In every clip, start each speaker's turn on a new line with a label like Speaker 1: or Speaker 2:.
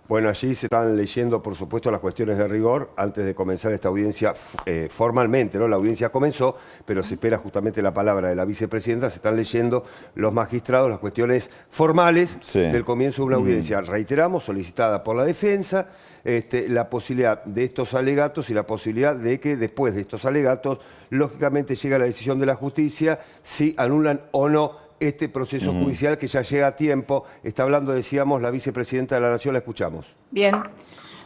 Speaker 1: Bueno, allí se están leyendo, por supuesto, las cuestiones de rigor antes de comenzar esta audiencia formalmente, ¿no? La audiencia comenzó, pero se espera justamente la palabra de la vicepresidenta. Se están leyendo los magistrados las cuestiones formales
Speaker 2: Sí.
Speaker 1: del comienzo de una audiencia. Reiteramos, solicitada por la defensa, la posibilidad de estos alegatos y la posibilidad de que después de estos alegatos, lógicamente llega la decisión de la justicia si anulan o no este proceso judicial que ya llega a tiempo. Está hablando, decíamos, la vicepresidenta de la Nación, la escuchamos.
Speaker 3: Bien,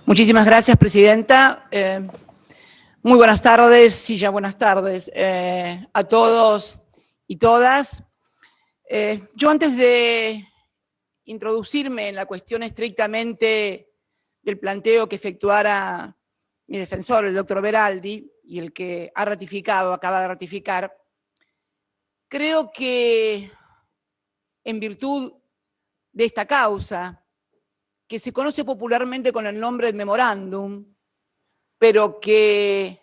Speaker 3: muchísimas gracias, presidenta. Muy buenas tardes, sí, ya buenas tardes a todos y todas. Yo antes de introducirme en la cuestión estrictamente del planteo que efectuara mi defensor, el doctor Beraldi, y el que ha ratificado, acaba de ratificar, creo que en virtud de esta causa, que se conoce popularmente con el nombre de memorándum, pero que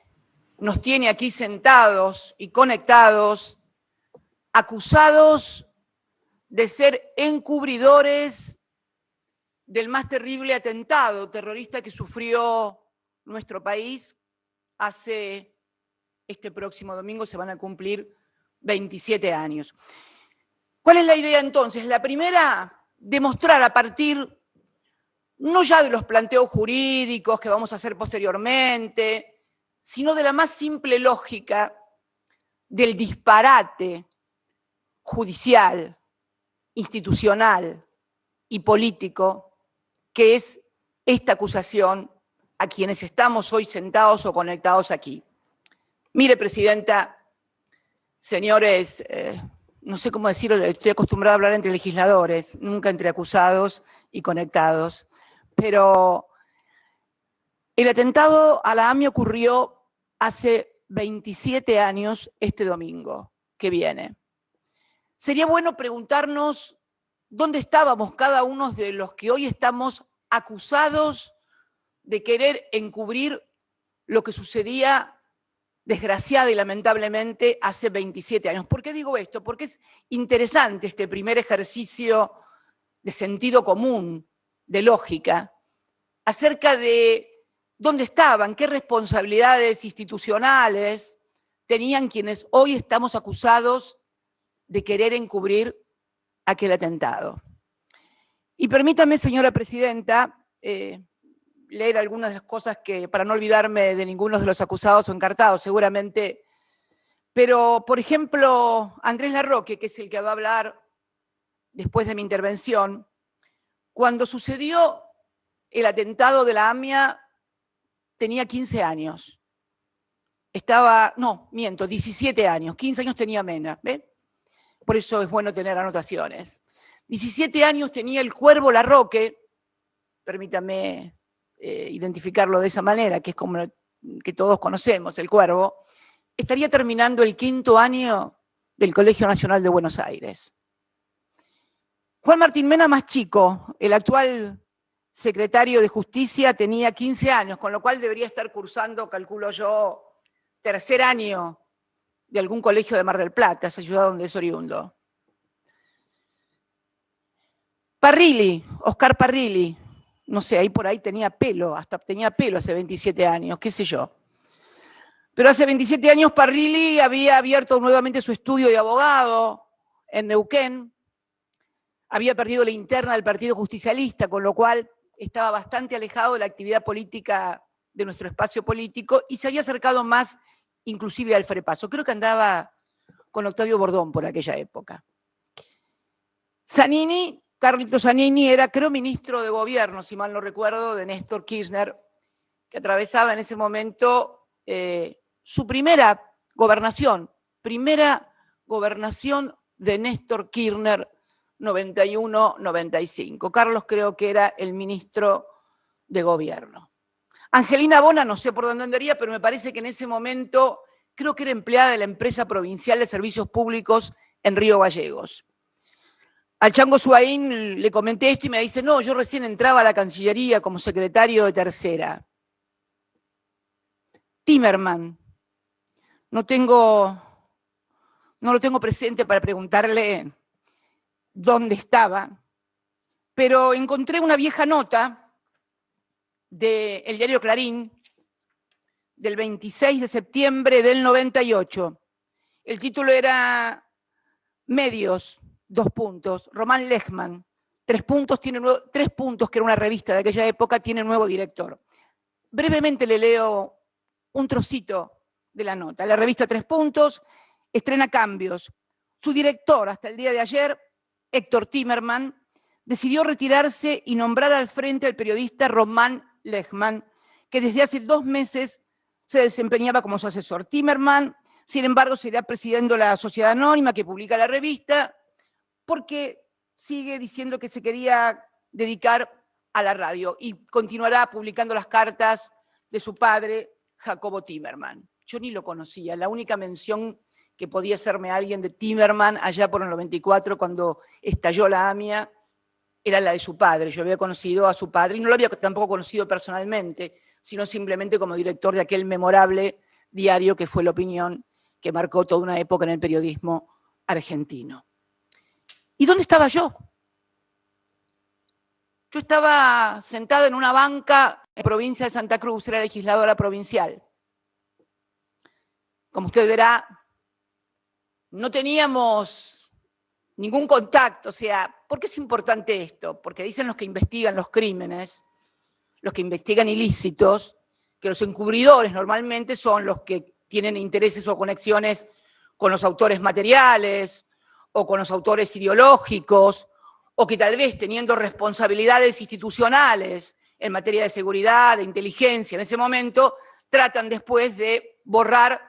Speaker 3: nos tiene aquí sentados y conectados, acusados de ser encubridores del más terrible atentado terrorista que sufrió nuestro país. Este próximo domingo se van a cumplir 27 años. ¿Cuál es la idea entonces? La primera, demostrar a partir no ya de los planteos jurídicos que vamos a hacer posteriormente, sino de la más simple lógica del disparate judicial, institucional y político que es esta acusación a quienes estamos hoy sentados o conectados aquí. Mire, presidenta, señores, no sé cómo decirlo, estoy acostumbrada a hablar entre legisladores, nunca entre acusados y conectados, pero el atentado a la AMIA ocurrió hace 27 años este domingo que viene. Sería bueno preguntarnos dónde estábamos cada uno de los que hoy estamos acusados de querer encubrir lo que sucedía desgraciada y lamentablemente hace 27 años. ¿Por qué digo esto? Porque es interesante este primer ejercicio de sentido común, de lógica, acerca de dónde estaban, qué responsabilidades institucionales tenían quienes hoy estamos acusados de querer encubrir aquel atentado. Y permítame, señora presidenta, leer algunas de las cosas que, para no olvidarme de ninguno de los acusados o encartados, seguramente, pero, por ejemplo, Andrés Larroque, que es el que va a hablar después de mi intervención, cuando sucedió el atentado de la AMIA, tenía 15 años. 17 años, 15 años tenía Mena, ¿ven? Por eso es bueno tener anotaciones. 17 años tenía el Cuervo Larroque, permítame identificarlo de esa manera, que es como que todos conocemos, el Cuervo, estaría terminando el 5º año del Colegio Nacional de Buenos Aires. Juan Martín Mena, más chico, el actual secretario de Justicia, tenía 15 años, con lo cual debería estar cursando, calculo yo, 3er año de algún colegio de Mar del Plata, esa ciudad donde es oriundo. Parrilli, Oscar Parrilli, no sé, ahí por ahí tenía pelo, hasta tenía pelo hace 27 años, qué sé yo. Pero hace 27 años Parrilli había abierto nuevamente su estudio de abogado en Neuquén, había perdido la interna del Partido Justicialista, con lo cual estaba bastante alejado de la actividad política de nuestro espacio político y se había acercado más inclusive al Frepaso. Creo que andaba con Octavio Bordón por aquella época. Zanini, Carlito Zanini, era, creo, ministro de gobierno, si mal no recuerdo, de Néstor Kirchner, que atravesaba en ese momento su primera gobernación de Néstor Kirchner, 91-95. Carlos creo que era el ministro de gobierno. Angelina Bona, no sé por dónde andaría, pero me parece que en ese momento creo que era empleada de la empresa provincial de servicios públicos en Río Gallegos. Al Chango Suaín le comenté esto y me dice, no, yo recién entraba a la Cancillería como secretario de tercera. Timerman, no lo tengo presente para preguntarle dónde estaba, pero encontré una vieja nota del diario Clarín, del 26 de septiembre del 98. El título era Medios, : Román Lechman, : tres puntos, que era una revista de aquella época, tiene nuevo director. Brevemente le leo un trocito de la nota. La revista : estrena cambios. Su director, hasta el día de ayer, Héctor Timerman, decidió retirarse y nombrar al frente al periodista Román Lechman, que desde hace 2 meses se desempeñaba como su asesor. Timerman, sin embargo, seguirá presidiendo la sociedad anónima que publica la revista, porque sigue diciendo que se quería dedicar a la radio y continuará publicando las cartas de su padre, Jacobo Timerman. Yo ni lo conocía, la única mención que podía hacerme alguien de Timerman allá por el 94, cuando estalló la AMIA, era la de su padre. Yo había conocido a su padre y no lo había tampoco conocido personalmente, sino simplemente como director de aquel memorable diario que fue La Opinión, que marcó toda una época en el periodismo argentino. ¿Y dónde estaba yo? Yo estaba sentada en una banca en la provincia de Santa Cruz, era legisladora provincial. Como usted verá, no teníamos ningún contacto. O sea, ¿por qué es importante esto? Porque dicen los que investigan los crímenes, los que investigan ilícitos, que los encubridores normalmente son los que tienen intereses o conexiones con los autores materiales o con los autores ideológicos, o que tal vez teniendo responsabilidades institucionales en materia de seguridad, de inteligencia, en ese momento, tratan después de borrar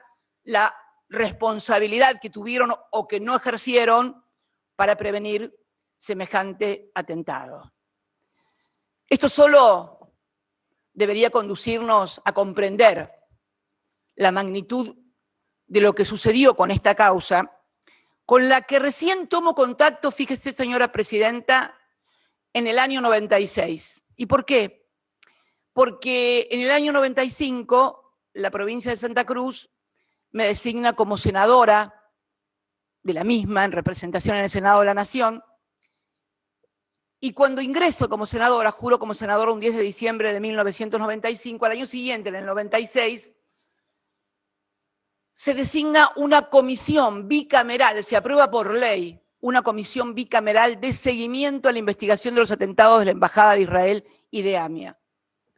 Speaker 3: la responsabilidad que tuvieron o que no ejercieron para prevenir semejante atentado. Esto solo debería conducirnos a comprender la magnitud de lo que sucedió con esta causa, con la que recién tomo contacto, fíjese, señora presidenta, en el año 96. ¿Y por qué? Porque en el año 95 la provincia de Santa Cruz me designa como senadora de la misma, en representación en el Senado de la Nación, y cuando ingreso como senadora, juro como senadora un 10 de diciembre de 1995, al año siguiente, en el 96, se designa una comisión bicameral, se aprueba por ley, una comisión bicameral de seguimiento a la investigación de los atentados de la Embajada de Israel y de AMIA.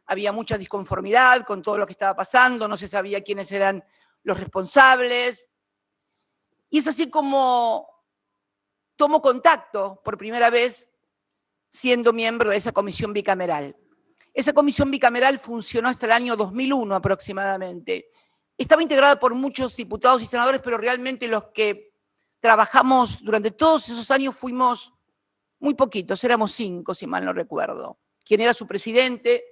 Speaker 3: Había mucha disconformidad con todo lo que estaba pasando, no se sabía quiénes eran los responsables, y es así como tomo contacto por primera vez siendo miembro de esa comisión bicameral. Esa comisión bicameral funcionó hasta el año 2001 aproximadamente. Estaba integrada por muchos diputados y senadores, pero realmente los que trabajamos durante todos esos años fuimos muy poquitos, éramos 5, si mal no recuerdo. Quien era su presidente,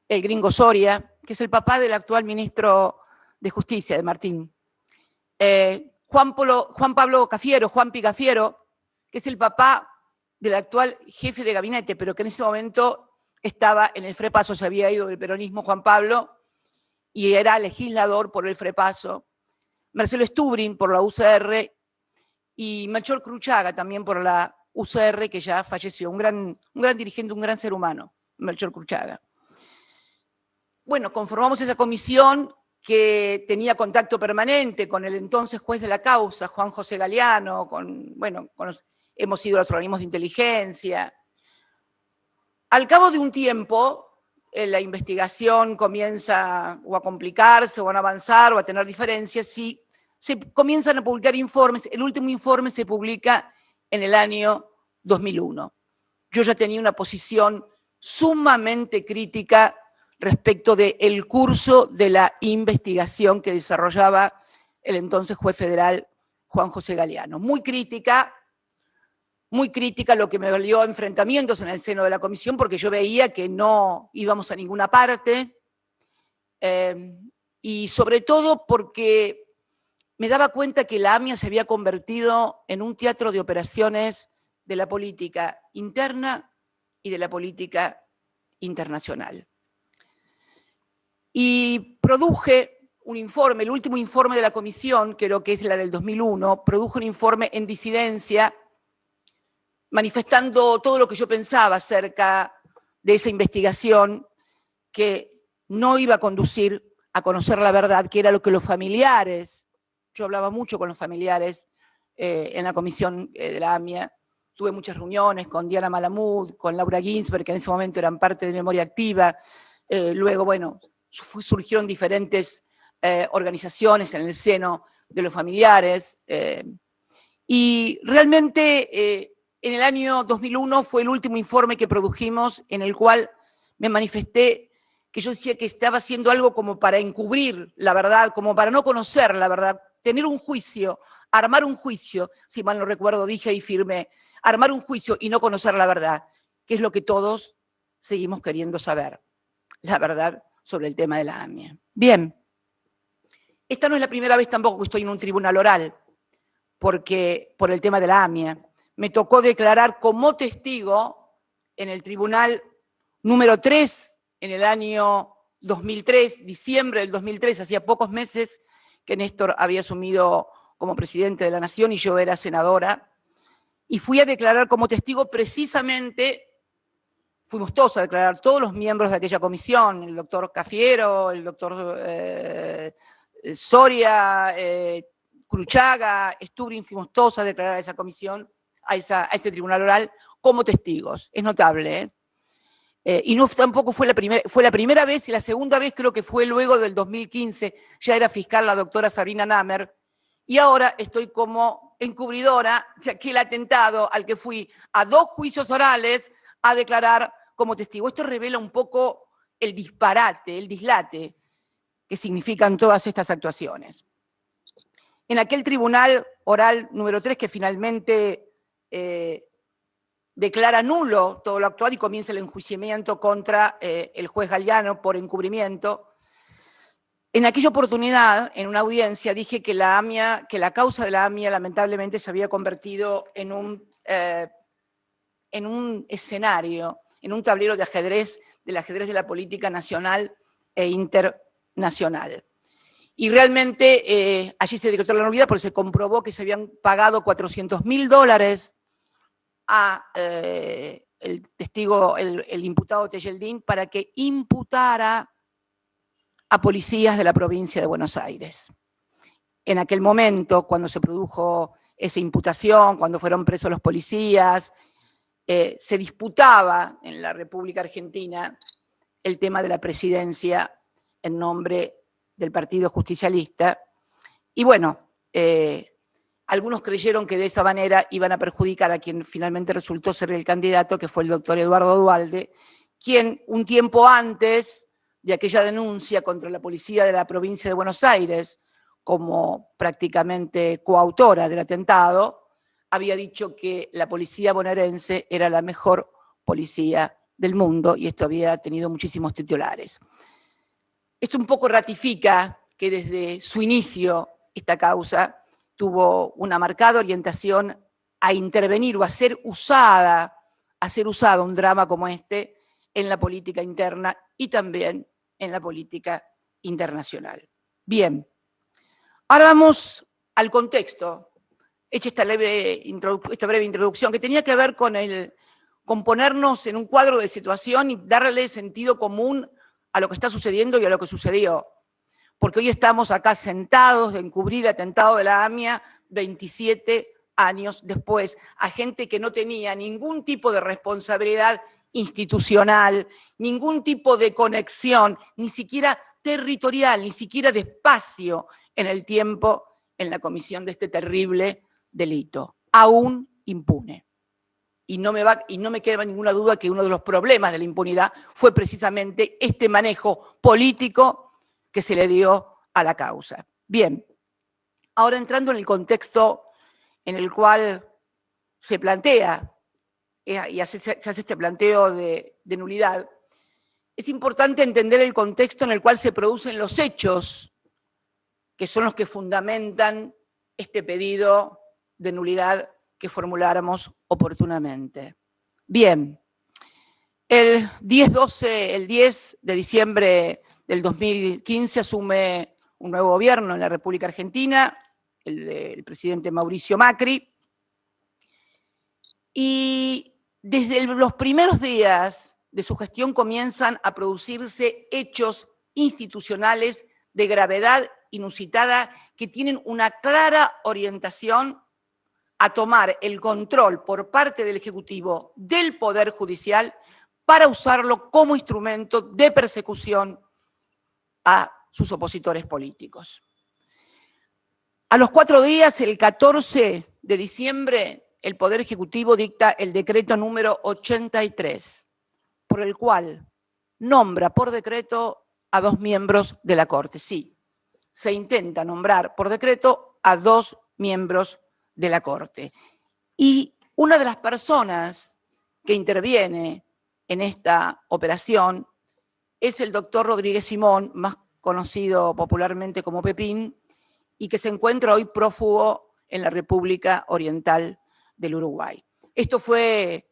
Speaker 3: el gringo Soria, que es el papá del actual ministro de Justicia, de Martín. Juan Pablo Cafiero, Juanpi Cafiero, que es el papá del actual jefe de gabinete, pero que en ese momento estaba en el FREPASO, se había ido del peronismo Juan Pablo, y era legislador por el FREPASO. Marcelo Stubrin por la UCR y Melchor Cruchaga también por la UCR, que ya falleció, un gran dirigente, un gran ser humano, Melchor Cruchaga. Bueno, conformamos esa comisión que tenía contacto permanente con el entonces juez de la causa, Juan José Galeano, hemos ido a los organismos de inteligencia. Al cabo de un tiempo, la investigación comienza o a complicarse, o a no avanzar, o a tener diferencias, y se comienzan a publicar informes. El último informe se publica en el año 2001. Yo ya tenía una posición sumamente crítica respecto del curso de la investigación que desarrollaba el entonces juez federal Juan José Galeano. Muy crítica, lo que me valió enfrentamientos en el seno de la comisión, porque yo veía que no íbamos a ninguna parte, y sobre todo porque me daba cuenta que la AMIA se había convertido en un teatro de operaciones de la política interna y de la política internacional. Y produje un informe, el último informe de la comisión, creo que es la del 2001, produjo un informe en disidencia, manifestando todo lo que yo pensaba acerca de esa investigación que no iba a conducir a conocer la verdad, que era lo que los familiares, yo hablaba mucho con los familiares en la comisión de la AMIA, tuve muchas reuniones con Diana Malamud, con Laura Ginsberg, que en ese momento eran parte de Memoria Activa, luego, bueno, surgieron diferentes organizaciones en el seno de los familiares, y realmente en el año 2001 fue el último informe que produjimos en el cual me manifesté que yo decía que estaba haciendo algo como para encubrir la verdad, como para no conocer la verdad, tener un juicio, armar un juicio, si mal no recuerdo dije y firmé, armar un juicio y no conocer la verdad, que es lo que todos seguimos queriendo saber, la verdad sobre el tema de la AMIA. Bien, esta no es la primera vez tampoco que estoy en un tribunal oral, porque por el tema de la AMIA. Me tocó declarar como testigo en el tribunal número 3 en el año 2003, diciembre del 2003, hacía pocos meses que Néstor había asumido como presidente de la Nación y yo era senadora, y fui a declarar como testigo precisamente, fuimos todos a declarar, todos los miembros de aquella comisión, el doctor Cafiero, el doctor Soria, Cruchaga, Stubrin, fuimos todos a declarar a esa comisión, a ese tribunal oral, como testigos. Es notable, ¿eh? Y no tampoco fue la primera vez, y la segunda vez creo que fue luego del 2015, ya era fiscal la doctora Sabrina Namer, y ahora estoy como encubridora de aquel atentado al que fui a 2 juicios orales a declarar como testigo. Esto revela un poco el disparate, el dislate que significan todas estas actuaciones. En aquel tribunal oral número 3 que finalmente declara nulo todo lo actuado y comienza el enjuiciamiento contra el juez Galliano por encubrimiento. En aquella oportunidad, en una audiencia, dije que la causa de la AMIA lamentablemente se había convertido en un escenario, en un tablero de ajedrez, del ajedrez de la política nacional e internacional. Y realmente allí se decretó la nulidad porque se comprobó que se habían pagado $400.000 a el testigo, el imputado Tejeldín, para que imputara a policías de la provincia de Buenos Aires. En aquel momento, cuando se produjo esa imputación, cuando fueron presos los policías, se disputaba en la República Argentina el tema de la presidencia en nombre del Partido Justicialista. Y bueno, algunos creyeron que de esa manera iban a perjudicar a quien finalmente resultó ser el candidato, que fue el doctor Eduardo Duhalde, quien un tiempo antes de aquella denuncia contra la policía de la provincia de Buenos Aires, como prácticamente coautora del atentado, había dicho que la policía bonaerense era la mejor policía del mundo, y esto había tenido muchísimos titulares. Esto un poco ratifica que desde su inicio esta causa tuvo una marcada orientación a intervenir o a ser usado un drama como este en la política interna y también en la política internacional. Bien, ahora vamos al contexto. Hecha esta breve introducción que tenía que ver con ponernos en un cuadro de situación y darle sentido común a lo que está sucediendo y a lo que sucedió. Porque hoy estamos acá sentados de encubrir el atentado de la AMIA 27 años después, a gente que no tenía ningún tipo de responsabilidad institucional, ningún tipo de conexión, ni siquiera territorial, ni siquiera de espacio en el tiempo en la comisión de este terrible delito, aún impune. Y no me queda ninguna duda que uno de los problemas de la impunidad fue precisamente este manejo político que se le dio a la causa. Bien, ahora entrando en el contexto en el cual se plantea y se hace este planteo de nulidad, es importante entender el contexto en el cual se producen los hechos que son los que fundamentan este pedido de nulidad que formuláramos oportunamente. Bien, el 10 de diciembre del 2015 asume un nuevo gobierno en la República Argentina, el del presidente Mauricio Macri, y desde los primeros días de su gestión comienzan a producirse hechos institucionales de gravedad inusitada que tienen una clara orientación a tomar el control por parte del Ejecutivo del Poder Judicial para usarlo como instrumento de persecución a sus opositores políticos. A los 4 días, el 14 de diciembre, el Poder Ejecutivo dicta el decreto número 83, por el cual nombra por decreto a 2 miembros de la Corte. Sí, se intenta nombrar por decreto a 2 miembros de la Corte. Y una de las personas que interviene en esta operación es el doctor Rodríguez Simón, más conocido popularmente como Pepín, y que se encuentra hoy prófugo en la República Oriental del Uruguay. Esto fue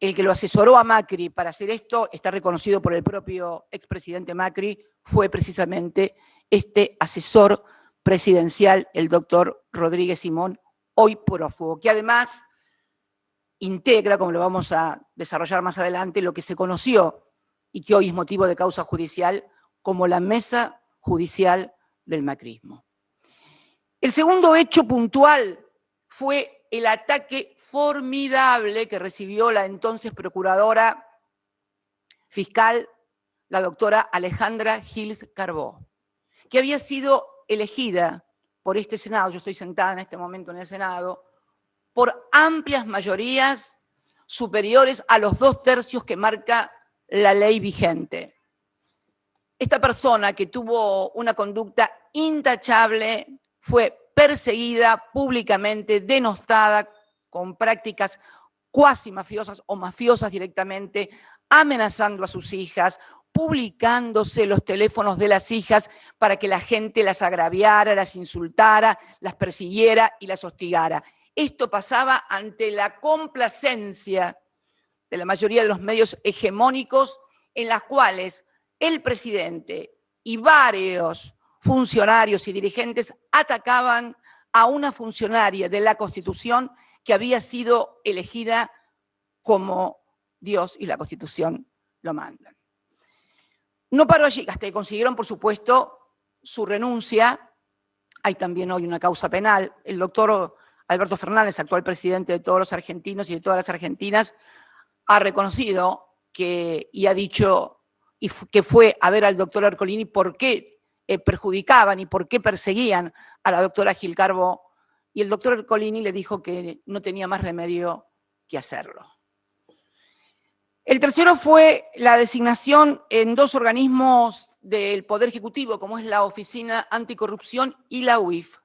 Speaker 3: el que lo asesoró a Macri para hacer esto, está reconocido por el propio expresidente Macri, fue precisamente este asesor presidencial, el doctor Rodríguez Simón, hoy prófugo, que además integra, como lo vamos a desarrollar más adelante, lo que se conoció y que hoy es motivo de causa judicial como la Mesa Judicial del Macrismo. El segundo hecho puntual fue el ataque formidable que recibió la entonces procuradora fiscal, la doctora Alejandra Gils Carbó, que había sido elegida por este Senado, yo estoy sentada en este momento en el Senado, por amplias mayorías superiores a los 2/3 que marca la ley vigente. Esta persona, que tuvo una conducta intachable, fue perseguida públicamente, denostada con prácticas cuasi mafiosas o mafiosas directamente, amenazando a sus hijas, publicándose los teléfonos de las hijas para que la gente las agraviara, las insultara, las persiguiera y las hostigara. Esto pasaba ante la complacencia de la mayoría de los medios hegemónicos, en las cuales el presidente y varios funcionarios y dirigentes atacaban a una funcionaria de la Constitución que había sido elegida como Dios y la Constitución lo mandan. No paró allí, hasta que consiguieron, por supuesto, su renuncia. Hay también hoy una causa penal. El doctor Alberto Fernández, actual presidente de todos los argentinos y de todas las argentinas, ha reconocido y ha dicho que fue a ver al doctor Ercolini por qué perjudicaban y por qué perseguían a la doctora Gil Carbó, y el doctor Ercolini le dijo que no tenía más remedio que hacerlo. El tercero fue la designación en 2 organismos del Poder Ejecutivo, como es la Oficina Anticorrupción y la UIF.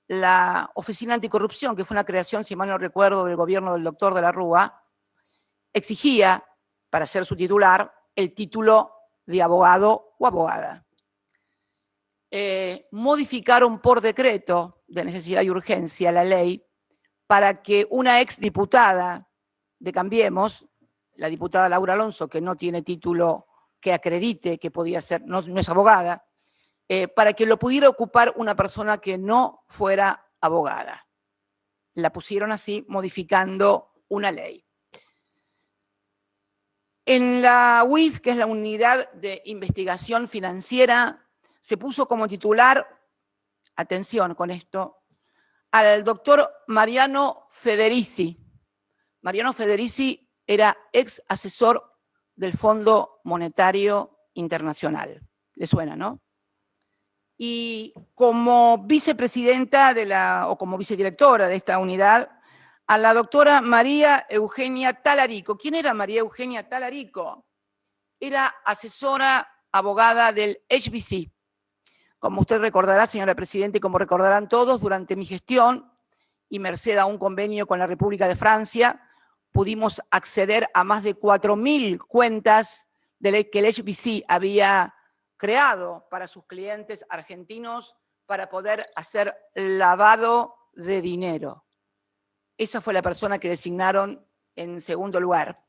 Speaker 3: La Oficina Anticorrupción, que fue una creación, si mal no recuerdo, del gobierno del doctor de la Rúa, exigía, para ser su titular, el título de abogado o abogada. Modificaron por decreto de necesidad y urgencia la ley para que una exdiputada de Cambiemos, la diputada Laura Alonso, que no tiene título que acredite que podía ser, no es abogada, para que lo pudiera ocupar una persona que no fuera abogada. La pusieron así, modificando una ley. En la UIF, que es la Unidad de Investigación Financiera, se puso como titular, atención con esto, al doctor Mariano Federici. Mariano Federici era ex asesor del Fondo Monetario Internacional. ¿Le suena, no? Y como vicepresidenta o como vicedirectora de esta unidad, a la doctora María Eugenia Talarico. ¿Quién era María Eugenia Talarico? Era asesora abogada del HBC. Como usted recordará, señora presidenta, y como recordarán todos, durante mi gestión, y merced a un convenio con la República de Francia, pudimos acceder a más de 4.000 cuentas que el HBC había creado para sus clientes argentinos para poder hacer lavado de dinero. Esa fue la persona que designaron en segundo lugar.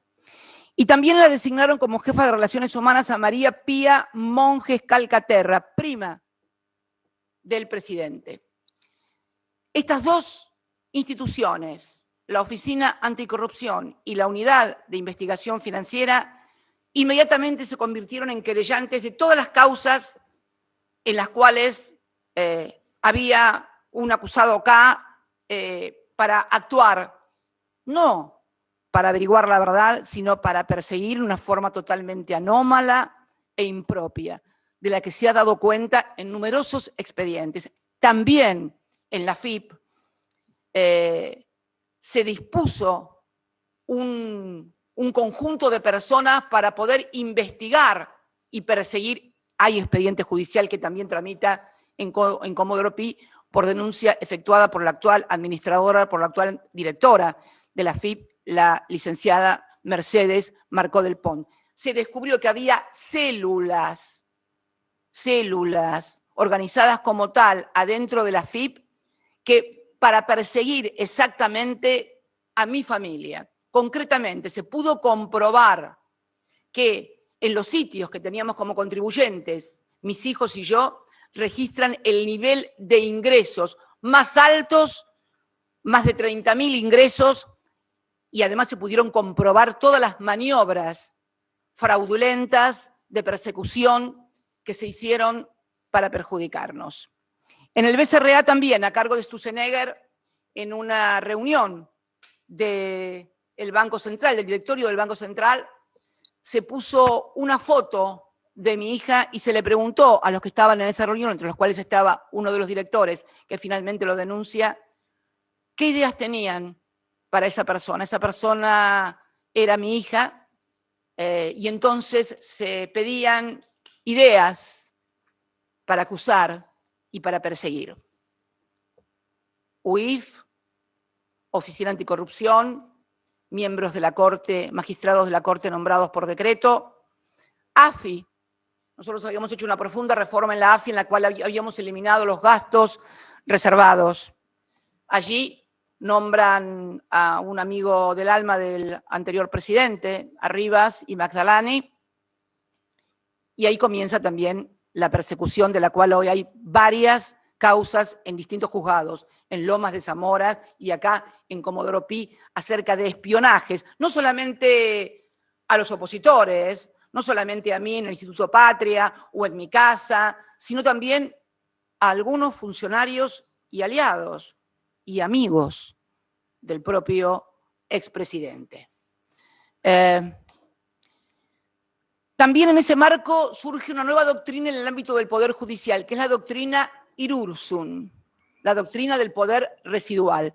Speaker 3: Y también la designaron como jefa de Relaciones Humanas a María Pía Monjes Calcaterra, prima del presidente. Estas 2 instituciones, la Oficina Anticorrupción y la Unidad de Investigación Financiera, inmediatamente se convirtieron en querellantes de todas las causas en las cuales había un acusado acá para actuar, no para averiguar la verdad, sino para perseguir de una forma totalmente anómala e impropia, de la que se ha dado cuenta en numerosos expedientes. También en la FIP se dispuso un conjunto de personas para poder investigar y perseguir. Hay expediente judicial que también tramita en Comodoro Pi por denuncia efectuada por la actual administradora, por la actual directora de la FIP, la licenciada Mercedes Marcó del Pont. Se descubrió que había células organizadas como tal adentro de la FIP que para perseguir exactamente a mi familia. Concretamente, se pudo comprobar que en los sitios que teníamos como contribuyentes, mis hijos y yo, registran el nivel de ingresos más altos, más de 30.000 ingresos, y además se pudieron comprobar todas las maniobras fraudulentas de persecución que se hicieron para perjudicarnos. En el BCRA también, a cargo de Sturzenegger, en una reunión del Banco Central, del directorio del Banco Central, se puso una foto de mi hija y se le preguntó a los que estaban en esa reunión, entre los cuales estaba uno de los directores, que finalmente lo denuncia, qué ideas tenían para esa persona. Esa persona era mi hija, y entonces se pedían ideas para acusar y para perseguir. UIF, Oficina Anticorrupción, miembros de la Corte, magistrados de la Corte nombrados por decreto, AFI. Nosotros habíamos hecho una profunda reforma en la AFI en la cual habíamos eliminado los gastos reservados. Allí nombran a un amigo del alma del anterior presidente, a Rivas y Magdalani, y ahí comienza también la persecución de la cual hoy hay varias causas en distintos juzgados, en Lomas de Zamora y acá en Comodoro Pi, acerca de espionajes, no solamente a los opositores, no solamente a mí en el Instituto Patria o en mi casa, sino también a algunos funcionarios y aliados y amigos del propio expresidente. También en ese marco surge una nueva doctrina en el ámbito del Poder Judicial, que es la doctrina Irurzun, la doctrina del poder residual.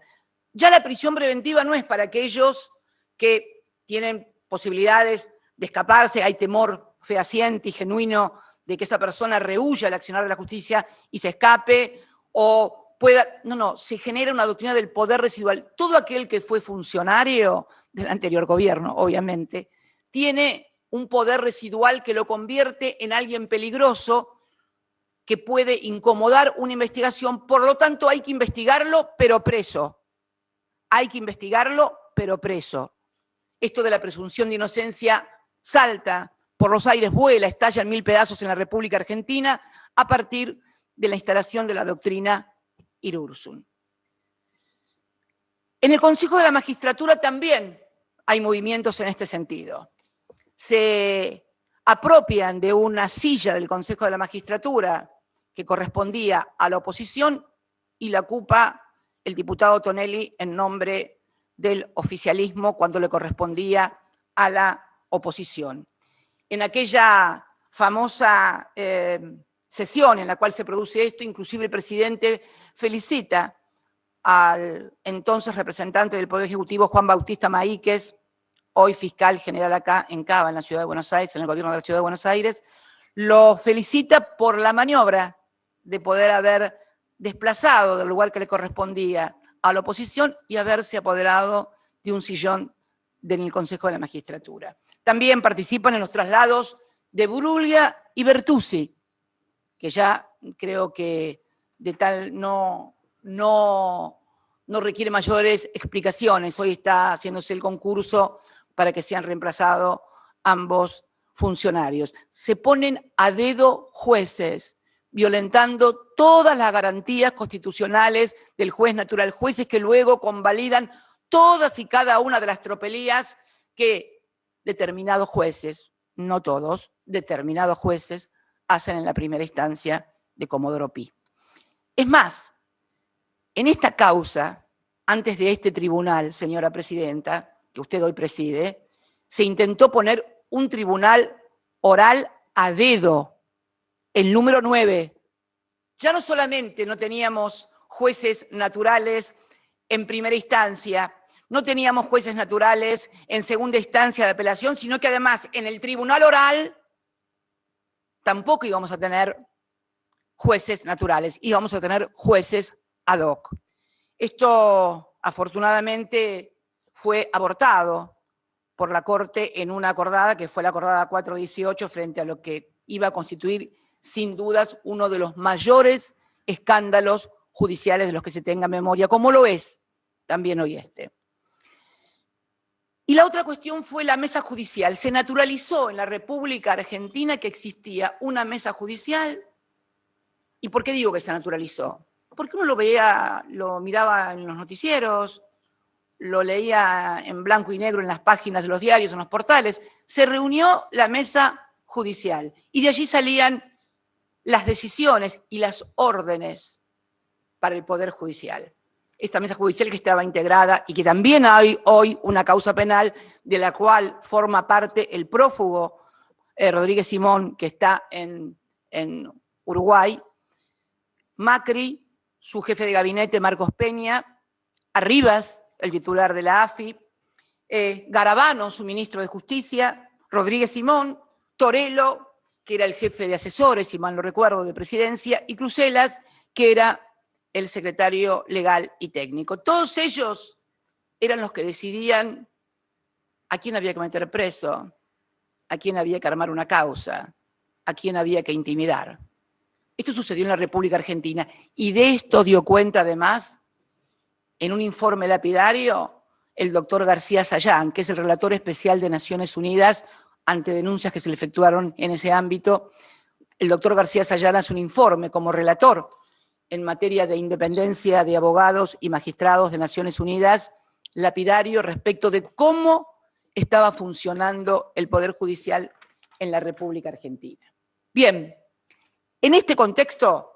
Speaker 3: Ya la prisión preventiva no es para aquellos que tienen posibilidades de escaparse, hay temor fehaciente y genuino de que esa persona rehúya el accionar de la justicia y se escape o pueda... No, se genera una doctrina del poder residual. Todo aquel que fue funcionario del anterior gobierno, obviamente, tiene un poder residual que lo convierte en alguien peligroso que puede incomodar una investigación, por lo tanto hay que investigarlo, pero preso. Hay que investigarlo, pero preso. Esto de la presunción de inocencia salta por los aires, vuela, estalla en 1000 pedazos en la República Argentina a partir de la instalación de la doctrina Irurzun. En el Consejo de la Magistratura también hay movimientos en este sentido. Se apropian de una silla del Consejo de la Magistratura que correspondía a la oposición y la ocupa el diputado Tonelli en nombre del oficialismo cuando le correspondía a la oposición. En aquella famosa sesión en la cual se produce esto, inclusive el presidente felicita al entonces representante del Poder Ejecutivo, Juan Bautista Maíquez, hoy fiscal general acá en Cava, en la Ciudad de Buenos Aires, en el gobierno de la Ciudad de Buenos Aires, lo felicita por la maniobra de poder haber desplazado del lugar que le correspondía a la oposición y haberse apoderado de un sillón del Consejo de la Magistratura. También participan en los traslados de Bruglia y Bertuzzi, que ya creo que de tal no requiere mayores explicaciones. Hoy está haciéndose el concurso para que sean reemplazados ambos funcionarios. Se ponen a dedo jueces, violentando todas las garantías constitucionales del juez natural, jueces que luego convalidan todas y cada una de las tropelías que determinados jueces, no todos, determinados jueces hacen en la primera instancia de Comodoro Pi. Es más, en esta causa, antes de este tribunal, señora presidenta, que usted hoy preside, se intentó poner un tribunal oral a dedo, el número 9. Ya no solamente no teníamos jueces naturales en primera instancia, no teníamos jueces naturales en segunda instancia de apelación, sino que además en el tribunal oral tampoco íbamos a tener jueces naturales, íbamos a tener jueces ad hoc. Esto, afortunadamente, fue abortado por la Corte en una acordada, que fue la acordada 418, frente a lo que iba a constituir, sin dudas, uno de los mayores escándalos judiciales de los que se tenga memoria, como lo es también hoy este. Y la otra cuestión fue la mesa judicial. Se naturalizó en la República Argentina que existía una mesa judicial. ¿Y por qué digo que se naturalizó? Porque uno lo veía, lo miraba en los noticieros, lo leía en blanco y negro en las páginas de los diarios, en los portales. Se reunió la mesa judicial y de allí salían las decisiones y las órdenes para el Poder Judicial. Esta mesa judicial que estaba integrada y que también hay hoy una causa penal de la cual forma parte el prófugo Rodríguez Simón, que está en Uruguay, Macri, su jefe de gabinete Marcos Peña, Arribas, el titular de la AFI, Garabano, su ministro de Justicia, Rodríguez Simón, Torello, que era el jefe de asesores, si mal no recuerdo, de Presidencia, y Crucelas, que era el secretario legal y técnico. Todos ellos eran los que decidían a quién había que meter preso, a quién había que armar una causa, a quién había que intimidar. Esto sucedió en la República Argentina y de esto dio cuenta además en un informe lapidario el doctor García Sayán, que es el relator especial de Naciones Unidas ante denuncias que se le efectuaron en ese ámbito. El doctor García Sayán hace un informe como relator en materia de independencia de abogados y magistrados de Naciones Unidas, lapidario respecto de cómo estaba funcionando el Poder Judicial en la República Argentina. Bien, en este contexto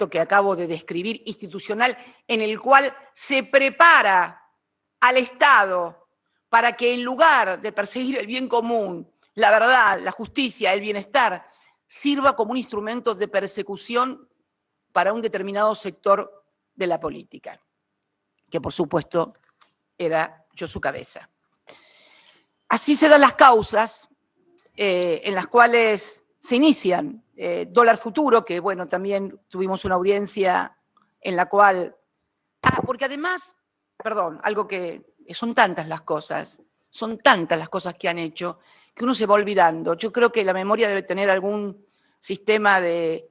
Speaker 3: que acabo de describir, institucional, en el cual se prepara al Estado para que en lugar de perseguir el bien común, la verdad, la justicia, el bienestar, sirva como un instrumento de persecución para un determinado sector de la política, que por supuesto era yo su cabeza. Así se dan las causas en las cuales se inician. Dólar Futuro, que bueno, también tuvimos una audiencia en la cual... porque además, perdón, algo que son tantas las cosas que han hecho, que uno se va olvidando. Yo creo que la memoria debe tener algún sistema de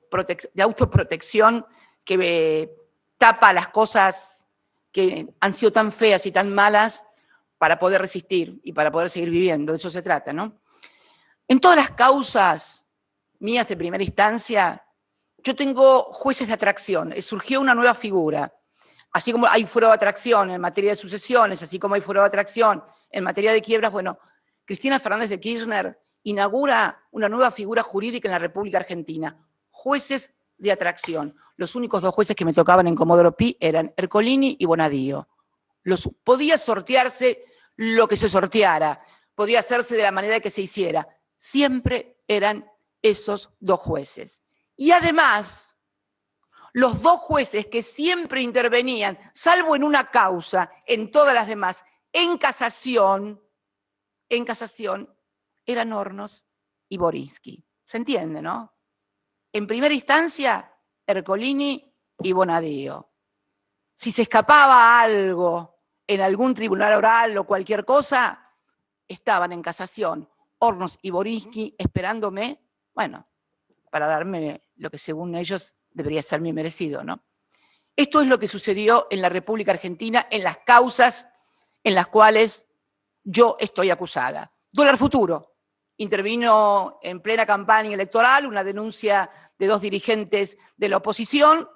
Speaker 3: autoprotección que tapa las cosas que han sido tan feas y tan malas para poder resistir y para poder seguir viviendo. De eso se trata, ¿no? En todas las causas mías de primera instancia, yo tengo jueces de atracción. Surgió una nueva figura. Así como hay fuero de atracción en materia de sucesiones, así como hay fuero de atracción en materia de quiebras, bueno, Cristina Fernández de Kirchner inaugura una nueva figura jurídica en la República Argentina, jueces de atracción. Los únicos dos jueces que me tocaban en Comodoro Pi eran Ercolini y Bonadío. Podía sortearse lo que se sorteara, podía hacerse de la manera que se hiciera. Siempre eran esos dos jueces. Y además, los dos jueces que siempre intervenían, salvo en una causa, en todas las demás, en casación, eran Hornos y Borinsky. ¿Se entiende, no? En primera instancia, Ercolini y Bonadío. Si se escapaba algo en algún tribunal oral o cualquier cosa, estaban en casación Hornos y Borinsky esperándome, bueno, para darme lo que según ellos debería ser mi merecido, ¿no? Esto es lo que sucedió en la República Argentina en las causas en las cuales yo estoy acusada. Dólar Futuro. Intervino en plena campaña electoral una denuncia de dos dirigentes de la oposición,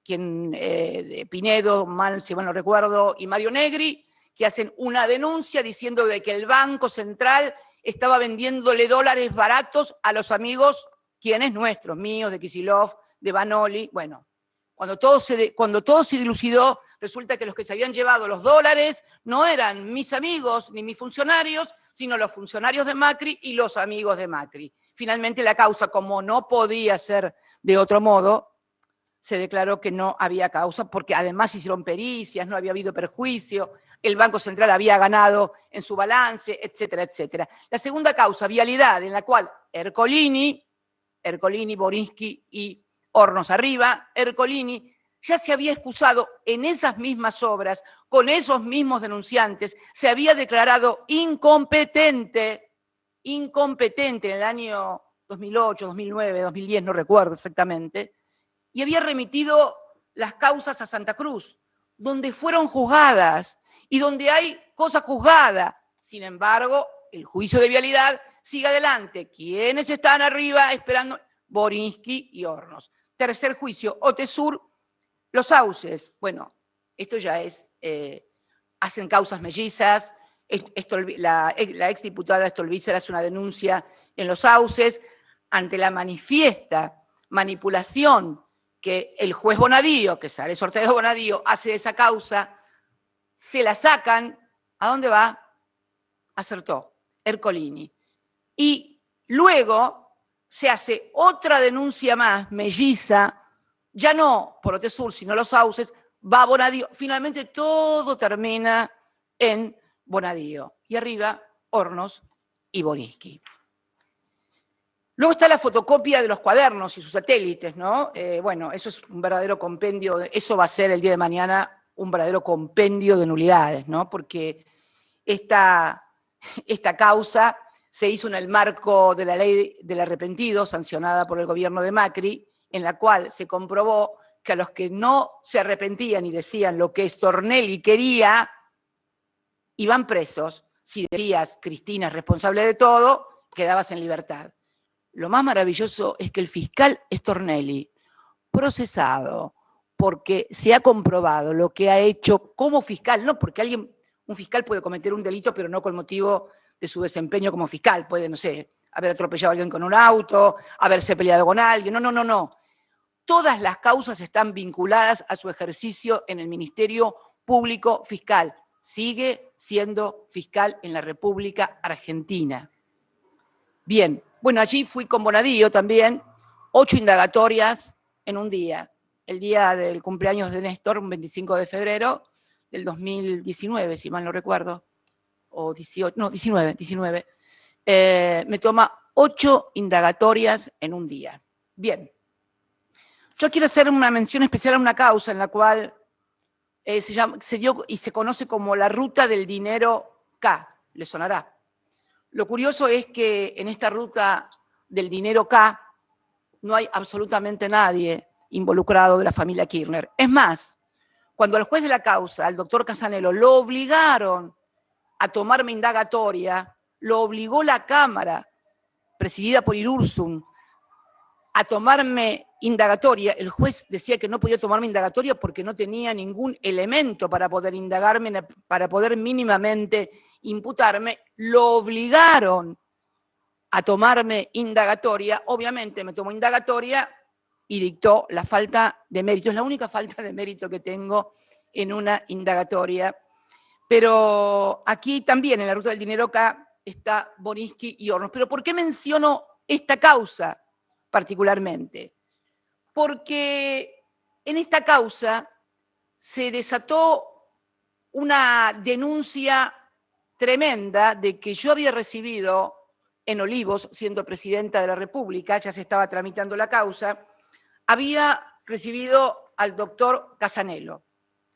Speaker 3: Pinedo, si mal no recuerdo, y Mario Negri, que hacen una denuncia diciendo de que el Banco Central estaba vendiéndole dólares baratos a los amigos, quienes nuestros, míos, de Kicillof, de Vanoli. Bueno, cuando todo se dilucidó, resulta que los que se habían llevado los dólares no eran mis amigos ni mis funcionarios, sino los funcionarios de Macri y los amigos de Macri. Finalmente la causa, como no podía ser de otro modo, se declaró que no había causa, porque además hicieron pericias, no había habido perjuicio, el Banco Central había ganado en su balance, etcétera, etcétera. La segunda causa, vialidad, en la cual Ercolini, Borinsky y Hornos arriba, Ercolini ya se había excusado en esas mismas obras, con esos mismos denunciantes, se había declarado incompetente en el año 2008, 2009, 2010, no recuerdo exactamente, y había remitido las causas a Santa Cruz, donde fueron juzgadas y donde hay cosa juzgada. Sin embargo, el juicio de vialidad sigue adelante. ¿Quiénes están arriba esperando? Borinsky y Hornos. Tercer juicio, Otesur, los sauces. Bueno, esto ya es, hacen causas mellizas. La exdiputada Stolbizer hace una denuncia en los sauces ante la manifiesta manipulación que el juez Bonadío, que sale sorteado Bonadío, hace de esa causa, se la sacan. ¿A dónde va? Acertó, Ercolini. Y luego se hace otra denuncia más, melliza, ya no por Otesur, sino los sauces, va Bonadío. Finalmente todo termina en Bonadío. Y arriba, Hornos y Borinsky. Luego está la fotocopia de los cuadernos y sus satélites, ¿no? Bueno, eso es un verdadero compendio, eso va a ser el día de mañana un verdadero compendio de nulidades, ¿no? Porque esta causa se hizo en el marco de la ley del arrepentido, sancionada por el gobierno de Macri, en la cual se comprobó que a los que no se arrepentían y decían lo que Stornelli quería, iban presos. Si decías, Cristina es responsable de todo, quedabas en libertad. Lo más maravilloso es que el fiscal Stornelli, procesado porque se ha comprobado lo que ha hecho como fiscal, no porque un fiscal puede cometer un delito, pero no con motivo de su desempeño como fiscal, puede, no sé, haber atropellado a alguien con un auto, haberse peleado con alguien, no. Todas las causas están vinculadas a su ejercicio en el Ministerio Público Fiscal. Sigue siendo fiscal en la República Argentina. Bien, bueno, allí fui con Bonadío también, 8 indagatorias en un día. El día del cumpleaños de Néstor, un 25 de febrero del 2019, si mal no recuerdo, o 18, no, 19. Me toma 8 indagatorias en un día. Bien. Yo quiero hacer una mención especial a una causa en la cual se dio y se conoce como la ruta del dinero K, le sonará. Lo curioso es que en esta ruta del dinero K no hay absolutamente nadie involucrado de la familia Kirchner. Es más, cuando al juez de la causa, al doctor Casanello, lo obligaron a tomarme indagatoria, lo obligó la Cámara, presidida por Irurzun, a tomarme indagatoria. El juez decía que no podía tomarme indagatoria porque no tenía ningún elemento para poder indagarme, para poder mínimamente imputarme. Lo obligaron a tomarme indagatoria. Obviamente me tomó indagatoria y dictó la falta de mérito. Es la única falta de mérito que tengo en una indagatoria. Pero aquí también, en la ruta del dinero acá, está Borinsky y Hornos. ¿Pero por qué menciono esta causa particularmente? Porque en esta causa se desató una denuncia tremenda de que yo había recibido en Olivos, siendo presidenta de la República, ya se estaba tramitando la causa, había recibido al doctor Casanello,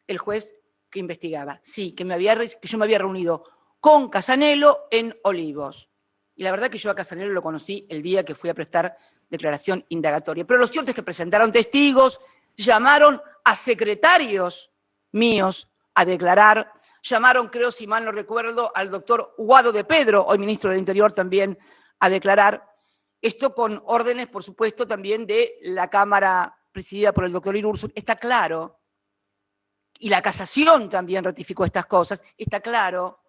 Speaker 3: el juez que investigaba. Sí, que yo me había reunido con Casanello en Olivos. Y la verdad que yo a Casanello lo conocí el día que fui a prestar declaración indagatoria. Pero lo cierto es que presentaron testigos, llamaron a secretarios míos a declarar, llamaron, creo, si mal no recuerdo, al doctor Guado de Pedro, hoy ministro del Interior, también a declarar. Esto con órdenes, por supuesto, también de la Cámara presidida por el doctor Irurzun. Está claro, y la casación también ratificó estas cosas, está claro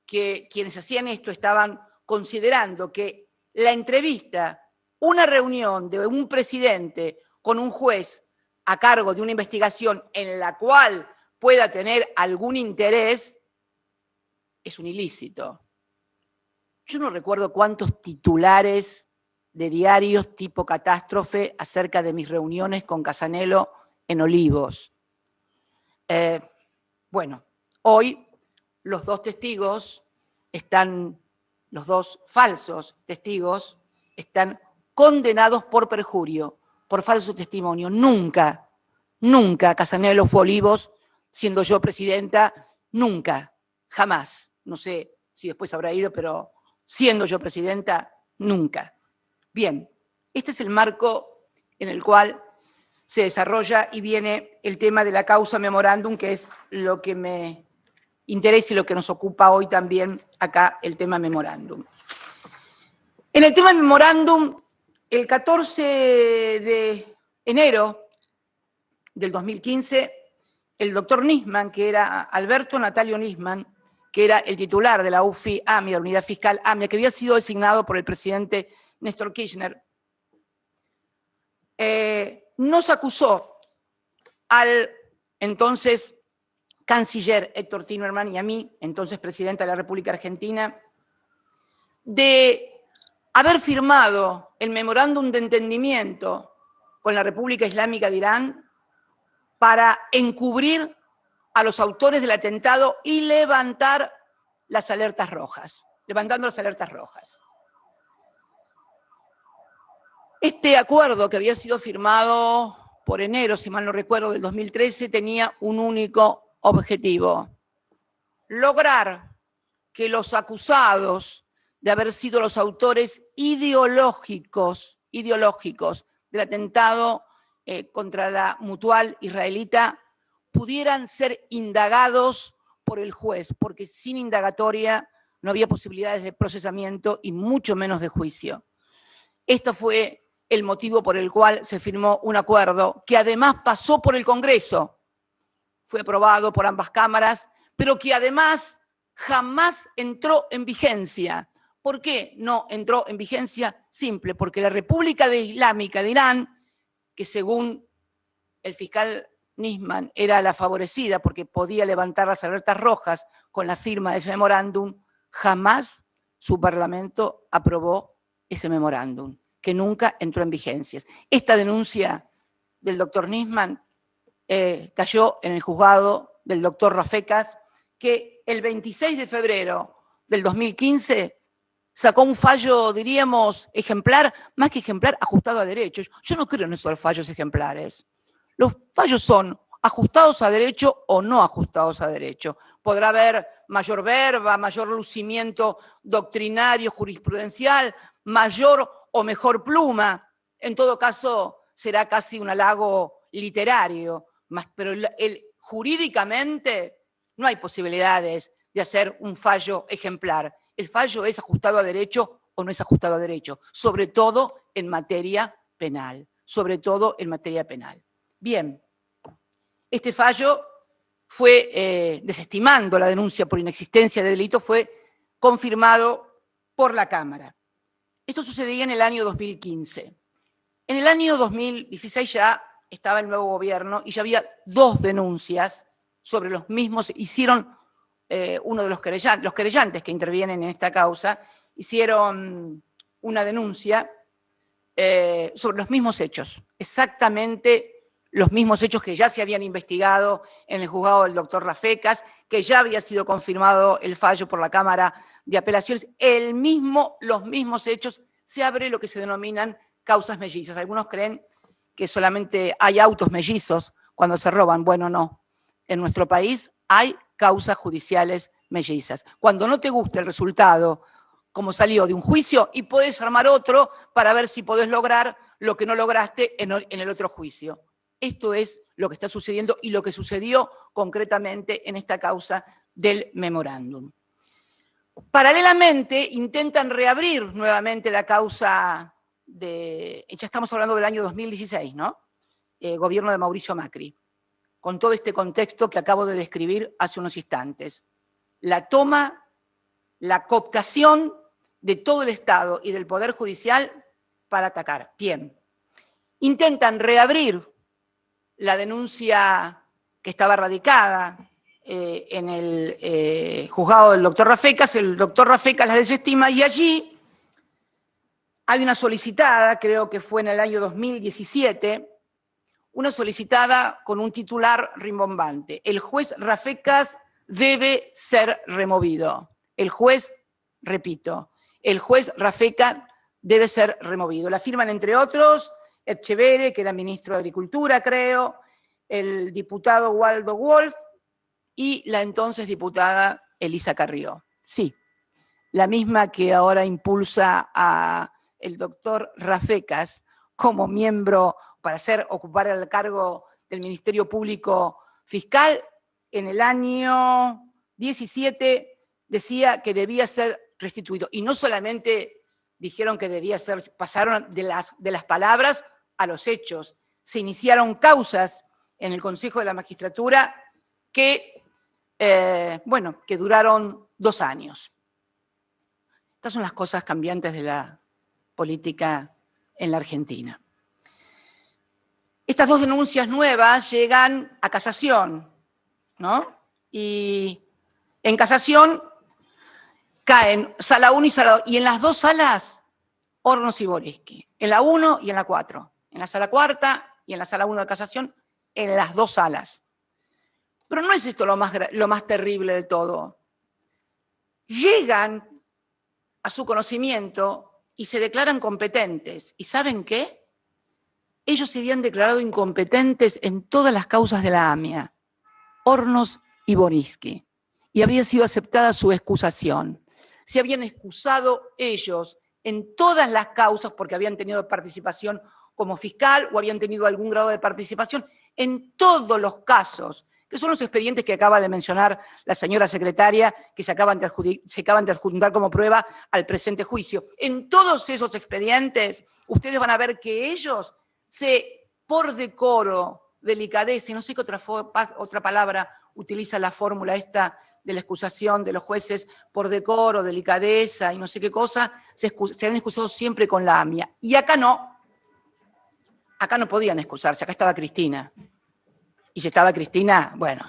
Speaker 3: que quienes hacían esto estaban considerando que la entrevista, una reunión de un presidente con un juez a cargo de una investigación en la cual pueda tener algún interés, es un ilícito. Yo no recuerdo cuántos titulares de diarios tipo catástrofe acerca de mis reuniones con Casanelo en Olivos. Bueno, hoy los dos testigos los dos falsos testigos están condenados por perjurio, por falso testimonio. Nunca Casanelo fue a Olivos, siendo yo presidenta, nunca, jamás. No sé si después habrá ido, pero siendo yo presidenta, nunca. Bien, este es el marco en el cual se desarrolla y viene el tema de la causa memorándum, que es lo que me interesa y lo que nos ocupa hoy también acá, el tema memorándum. En el tema memorándum, el 14 de enero del 2015, el doctor Nisman, que era Alberto Natalio Nisman, que era el titular de la UFI AMIA, Unidad Fiscal AMIA, que había sido designado por el presidente Néstor Kirchner, nos acusó al entonces canciller Héctor Timerman y a mí, entonces presidenta de la República Argentina, de haber firmado el memorándum de entendimiento con la República Islámica de Irán para encubrir a los autores del atentado y levantar las alertas rojas, levantando las alertas rojas. Este acuerdo, que había sido firmado por enero, si mal no recuerdo, del 2013, tenía un único objetivo: lograr que los acusados de haber sido los autores ideológicos del atentado contra la Mutual israelita pudieran ser indagados por el juez, porque sin indagatoria no había posibilidades de procesamiento y mucho menos de juicio. Esto fue el motivo por el cual se firmó un acuerdo que además pasó por el Congreso, fue aprobado por ambas cámaras, pero que además jamás entró en vigencia. ¿Por qué no entró en vigencia? Simple, porque la República Islámica de Irán, que según el fiscal Nisman era la favorecida porque podía levantar las alertas rojas con la firma de ese memorándum, jamás su parlamento aprobó ese memorándum, que nunca entró en vigencia. Esta denuncia del doctor Nisman cayó en el juzgado del doctor Rafecas, que el 26 de febrero del 2015 sacó un fallo, diríamos, ejemplar, más que ejemplar, ajustado a derecho. Yo no creo en esos fallos ejemplares. Los fallos son ajustados a derecho o no ajustados a derecho. Podrá haber mayor verba, mayor lucimiento doctrinario, jurisprudencial, mayor o mejor pluma. En todo caso, será casi un halago literario, pero jurídicamente no hay posibilidades de hacer un fallo ejemplar. El fallo es ajustado a derecho o no es ajustado a derecho, sobre todo en materia penal, Bien, este fallo fue, desestimando la denuncia por inexistencia de delito, fue confirmado por la Cámara. Esto sucedía en el año 2015. En el año 2016 ya estaba el nuevo gobierno y ya había dos denuncias sobre los mismos. Hicieron uno de los querellantes que intervienen en esta causa, hicieron una denuncia sobre los mismos hechos, exactamente los mismos hechos que ya se habían investigado en el juzgado del doctor Rafecas, que ya había sido confirmado el fallo por la Cámara de Apelaciones, los mismos hechos. Se abre lo que se denominan causas mellizas. Algunos creen que solamente hay autos mellizos cuando se roban. Bueno, no. En nuestro país hay causas judiciales mellizas. Cuando no te gusta el resultado, como salió de un juicio, y podés armar otro para ver si podés lograr lo que no lograste en el otro juicio. Esto es lo que está sucediendo y lo que sucedió concretamente en esta causa del memorándum. Paralelamente, intentan reabrir nuevamente la causa ya estamos hablando del año 2016, ¿no? Gobierno de Mauricio Macri, con todo este contexto que acabo de describir hace unos instantes. La toma, la cooptación de todo el Estado y del Poder Judicial para atacar. Bien. Intentan reabrir la denuncia que estaba radicada en el juzgado del doctor Rafecas. El doctor Rafecas la desestima y allí hay una solicitada, creo que fue en el año 2017, una solicitada con un titular rimbombante. El juez Rafecas debe ser removido. El juez, repito, el juez Rafecas debe ser removido. La firman, entre otros, Etcheverre, que era ministro de Agricultura, creo, el diputado Waldo Wolf y la entonces diputada Elisa Carrió. Sí, la misma que ahora impulsa a el doctor Rafecas como miembro para ocupar el cargo del Ministerio Público Fiscal. En el año 17 decía que debía ser restituido. Y no solamente dijeron que debía ser, pasaron de las palabras a los hechos. Se iniciaron causas en el Consejo de la Magistratura que, que duraron 2 años. Estas son las cosas cambiantes de la política en la Argentina. Estas 2 denuncias nuevas llegan a casación, ¿no? Y en casación caen sala 1 y sala 2, y en las 2 salas, Hornos y Boriski, en la 1 y en la 4, en la sala 4 y en la sala 1 de casación, en las 2 salas. Pero no es esto lo más terrible de todo. Llegan a su conocimiento y se declaran competentes. ¿Y saben qué? Ellos se habían declarado incompetentes en todas las causas de la AMIA, Hornos y Boriski, y había sido aceptada su excusación. Se habían excusado ellos en todas las causas porque habían tenido participación como fiscal o habían tenido algún grado de participación en todos los casos, que son los expedientes que acaba de mencionar la señora secretaria, que se acaban de adjuntar como prueba al presente juicio. En todos esos expedientes, ustedes van a ver que ellos por decoro, delicadeza, y no sé qué otra palabra utiliza la fórmula esta de la excusación de los jueces, por decoro, delicadeza y no sé qué cosa, se han excusado siempre con la AMIA. Y acá no podían excusarse, acá estaba Cristina. Y si estaba Cristina, bueno,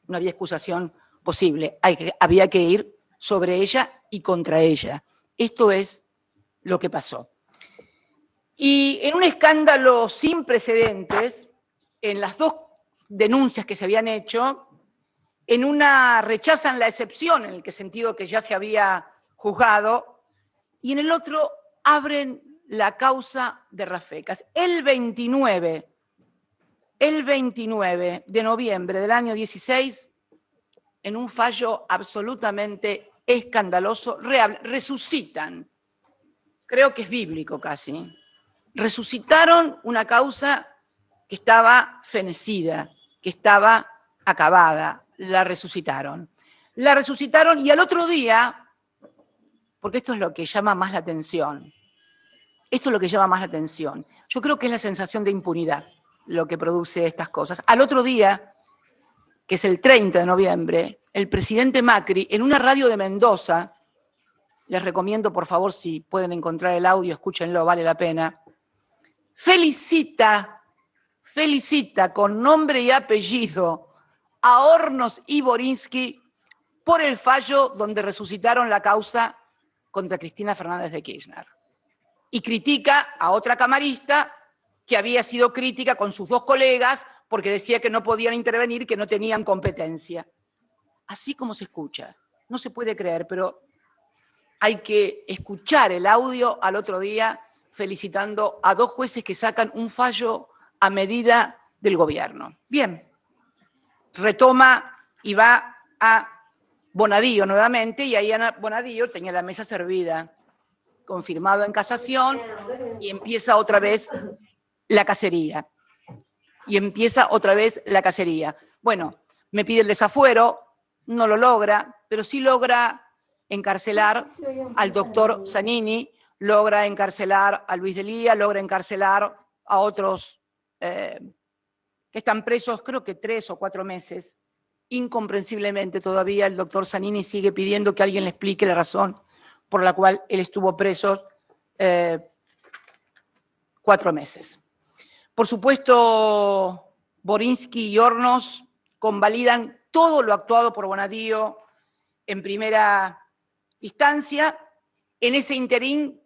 Speaker 3: no había excusación posible. Había que ir sobre ella y contra ella. Esto es lo que pasó. Y en un escándalo sin precedentes, en las 2 denuncias que se habían hecho, en una rechazan la excepción, en el sentido que ya se había juzgado, y en el otro abren la causa de Rafecas. El 29 de noviembre del año 16, en un fallo absolutamente escandaloso, resucitan, creo que es bíblico casi, resucitaron una causa que estaba fenecida, que estaba acabada, la resucitaron. La resucitaron y al otro día, porque esto es lo que llama más la atención, yo creo que es la sensación de impunidad lo que produce estas cosas. Al otro día, que es el 30 de noviembre, el presidente Macri, en una radio de Mendoza, les recomiendo por favor si pueden encontrar el audio, escúchenlo, vale la pena, felicita con nombre y apellido a Hornos y Boriski por el fallo donde resucitaron la causa contra Cristina Fernández de Kirchner. Y critica a otra camarista que había sido crítica con sus 2 colegas porque decía que no podían intervenir, que no tenían competencia. Así como se escucha. No se puede creer, pero hay que escuchar el audio al otro día felicitando a 2 jueces que sacan un fallo a medida del gobierno. Bien, retoma y va a Bonadío nuevamente, y ahí Bonadío tenía la mesa servida, confirmado en casación, y empieza otra vez la cacería. Bueno, me pide el desafuero, no lo logra, pero sí logra encarcelar al doctor Zanini, logra encarcelar a Luis Delía, logra encarcelar a otros que están presos, creo que 3 o 4 meses. Incomprensiblemente todavía el doctor Zanini sigue pidiendo que alguien le explique la razón por la cual él estuvo preso 4 meses. Por supuesto, Borinsky y Hornos convalidan todo lo actuado por Bonadío en primera instancia. En ese interín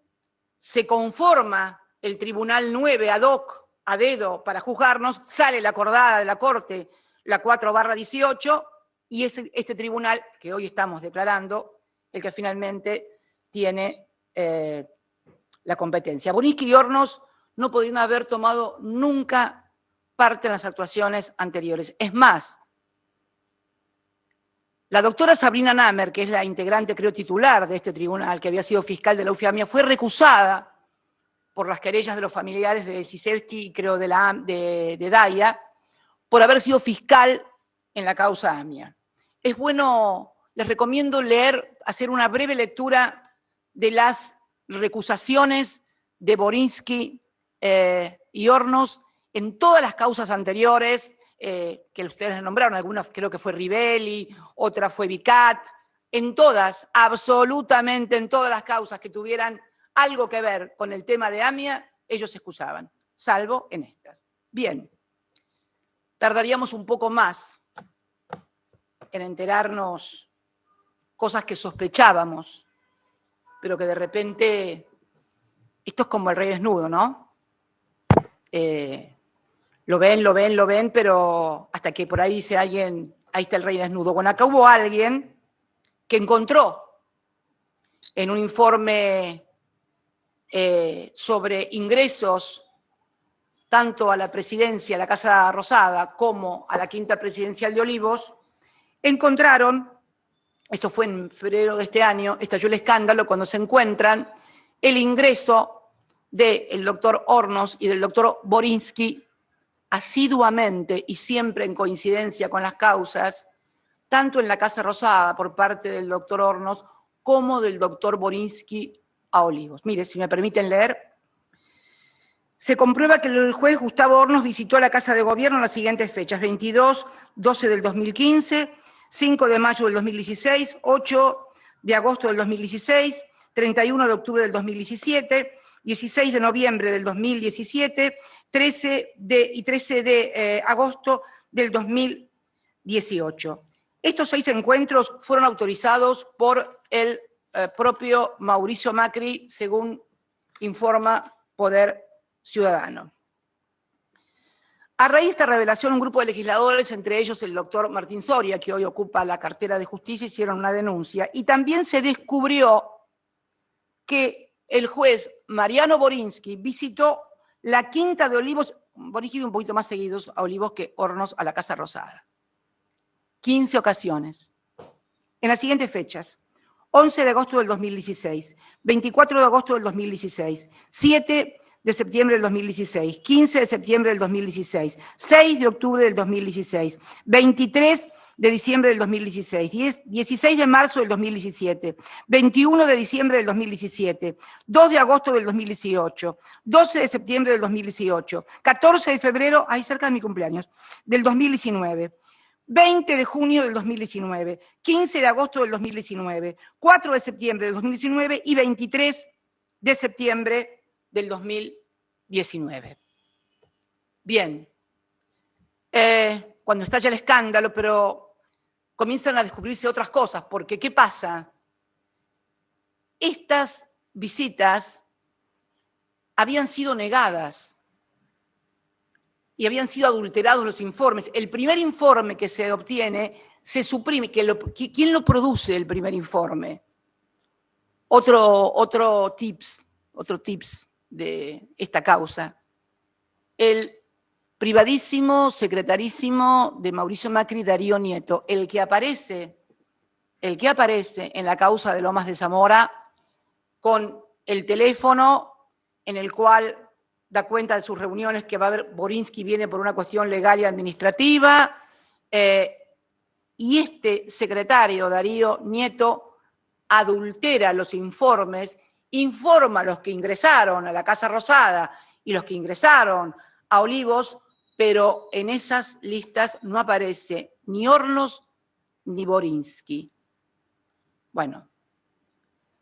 Speaker 3: se conforma el Tribunal 9 ad hoc, a dedo, para juzgarnos, sale la acordada de la Corte, la 4/18, y es este tribunal que hoy estamos declarando el que finalmente tiene la competencia. Borinsky y Hornos no podrían haber tomado nunca parte en las actuaciones anteriores. Es más, la doctora Sabrina Namer, que es la integrante, creo, titular de este tribunal, que había sido fiscal de la UFAMIA, fue recusada por las querellas de los familiares de Sisevsky y creo de Daya, por haber sido fiscal en la causa AMIA. Es bueno, les recomiendo hacer una breve lectura de las recusaciones de Borinsky y Hornos en todas las causas anteriores que ustedes nombraron. Algunas creo que fue Rivelli, otra fue Vicat. En todas, absolutamente en todas las causas que tuvieran algo que ver con el tema de AMIA, ellos se excusaban, salvo en estas. Bien, tardaríamos un poco más en enterarnos cosas que sospechábamos, pero que de repente, esto es como el rey desnudo, ¿no? Lo ven, pero hasta que por ahí dice alguien, ahí está el rey desnudo. Bueno, acá hubo alguien que encontró en un informe sobre ingresos tanto a la presidencia, a la Casa Rosada, como a la Quinta Presidencial de Olivos, encontraron, esto fue en febrero de este año, estalló el escándalo cuando se encuentran el ingreso del doctor Hornos y del doctor Borinsky asiduamente y siempre en coincidencia con las causas, tanto en la Casa Rosada por parte del doctor Hornos como del doctor Borinsky a Olivos. Mire, si me permiten leer. Se comprueba que el juez Gustavo Hornos visitó la Casa de Gobierno en las siguientes fechas: 22/12 del 2015, 5 de mayo del 2016, 8 de agosto del 2016, 31 de octubre del 2017, 16 de noviembre del 2017, 13 de agosto del 2018. Estos 6 encuentros fueron autorizados por el propio Mauricio Macri, según informa Poder Ciudadano. A raíz de esta revelación, un grupo de legisladores, entre ellos el doctor Martín Soria, que hoy ocupa la cartera de Justicia, hicieron una denuncia, y también se descubrió que el juez Mariano Borinsky visitó la Quinta de Olivos, Borinsky un poquito más seguidos a Olivos que Hornos a la Casa Rosada. 15 ocasiones. En las siguientes fechas: 11 de agosto del 2016, 24 de agosto del 2016, 7 de septiembre del 2016, 15 de septiembre del 2016, 6 de octubre del 2016, 23 de diciembre del 2016, 16 de marzo del 2017, 21 de diciembre del 2017, 2 de agosto del 2018, 12 de septiembre del 2018, 14 de febrero, ahí cerca de mi cumpleaños, del 2019, 20 de junio del 2019, 15 de agosto del 2019, 4 de septiembre del 2019 y 23 de septiembre del 2019. Bien, cuando estalla el escándalo, pero comienzan a descubrirse otras cosas, porque ¿qué pasa? Estas visitas habían sido negadas y habían sido adulterados los informes. El primer informe que se obtiene se suprime. ¿Quién lo produce el primer informe? Otro tips de esta causa. El privadísimo secretarísimo de Mauricio Macri, Darío Nieto, el que aparece en la causa de Lomas de Zamora con el teléfono en el cual da cuenta de sus reuniones, que va a haber, Borinsky viene por una cuestión legal y administrativa, y este secretario, Darío Nieto, adultera los informes, informa a los que ingresaron a la Casa Rosada y los que ingresaron a Olivos, pero en esas listas no aparece ni Hornos ni Borinsky. Bueno,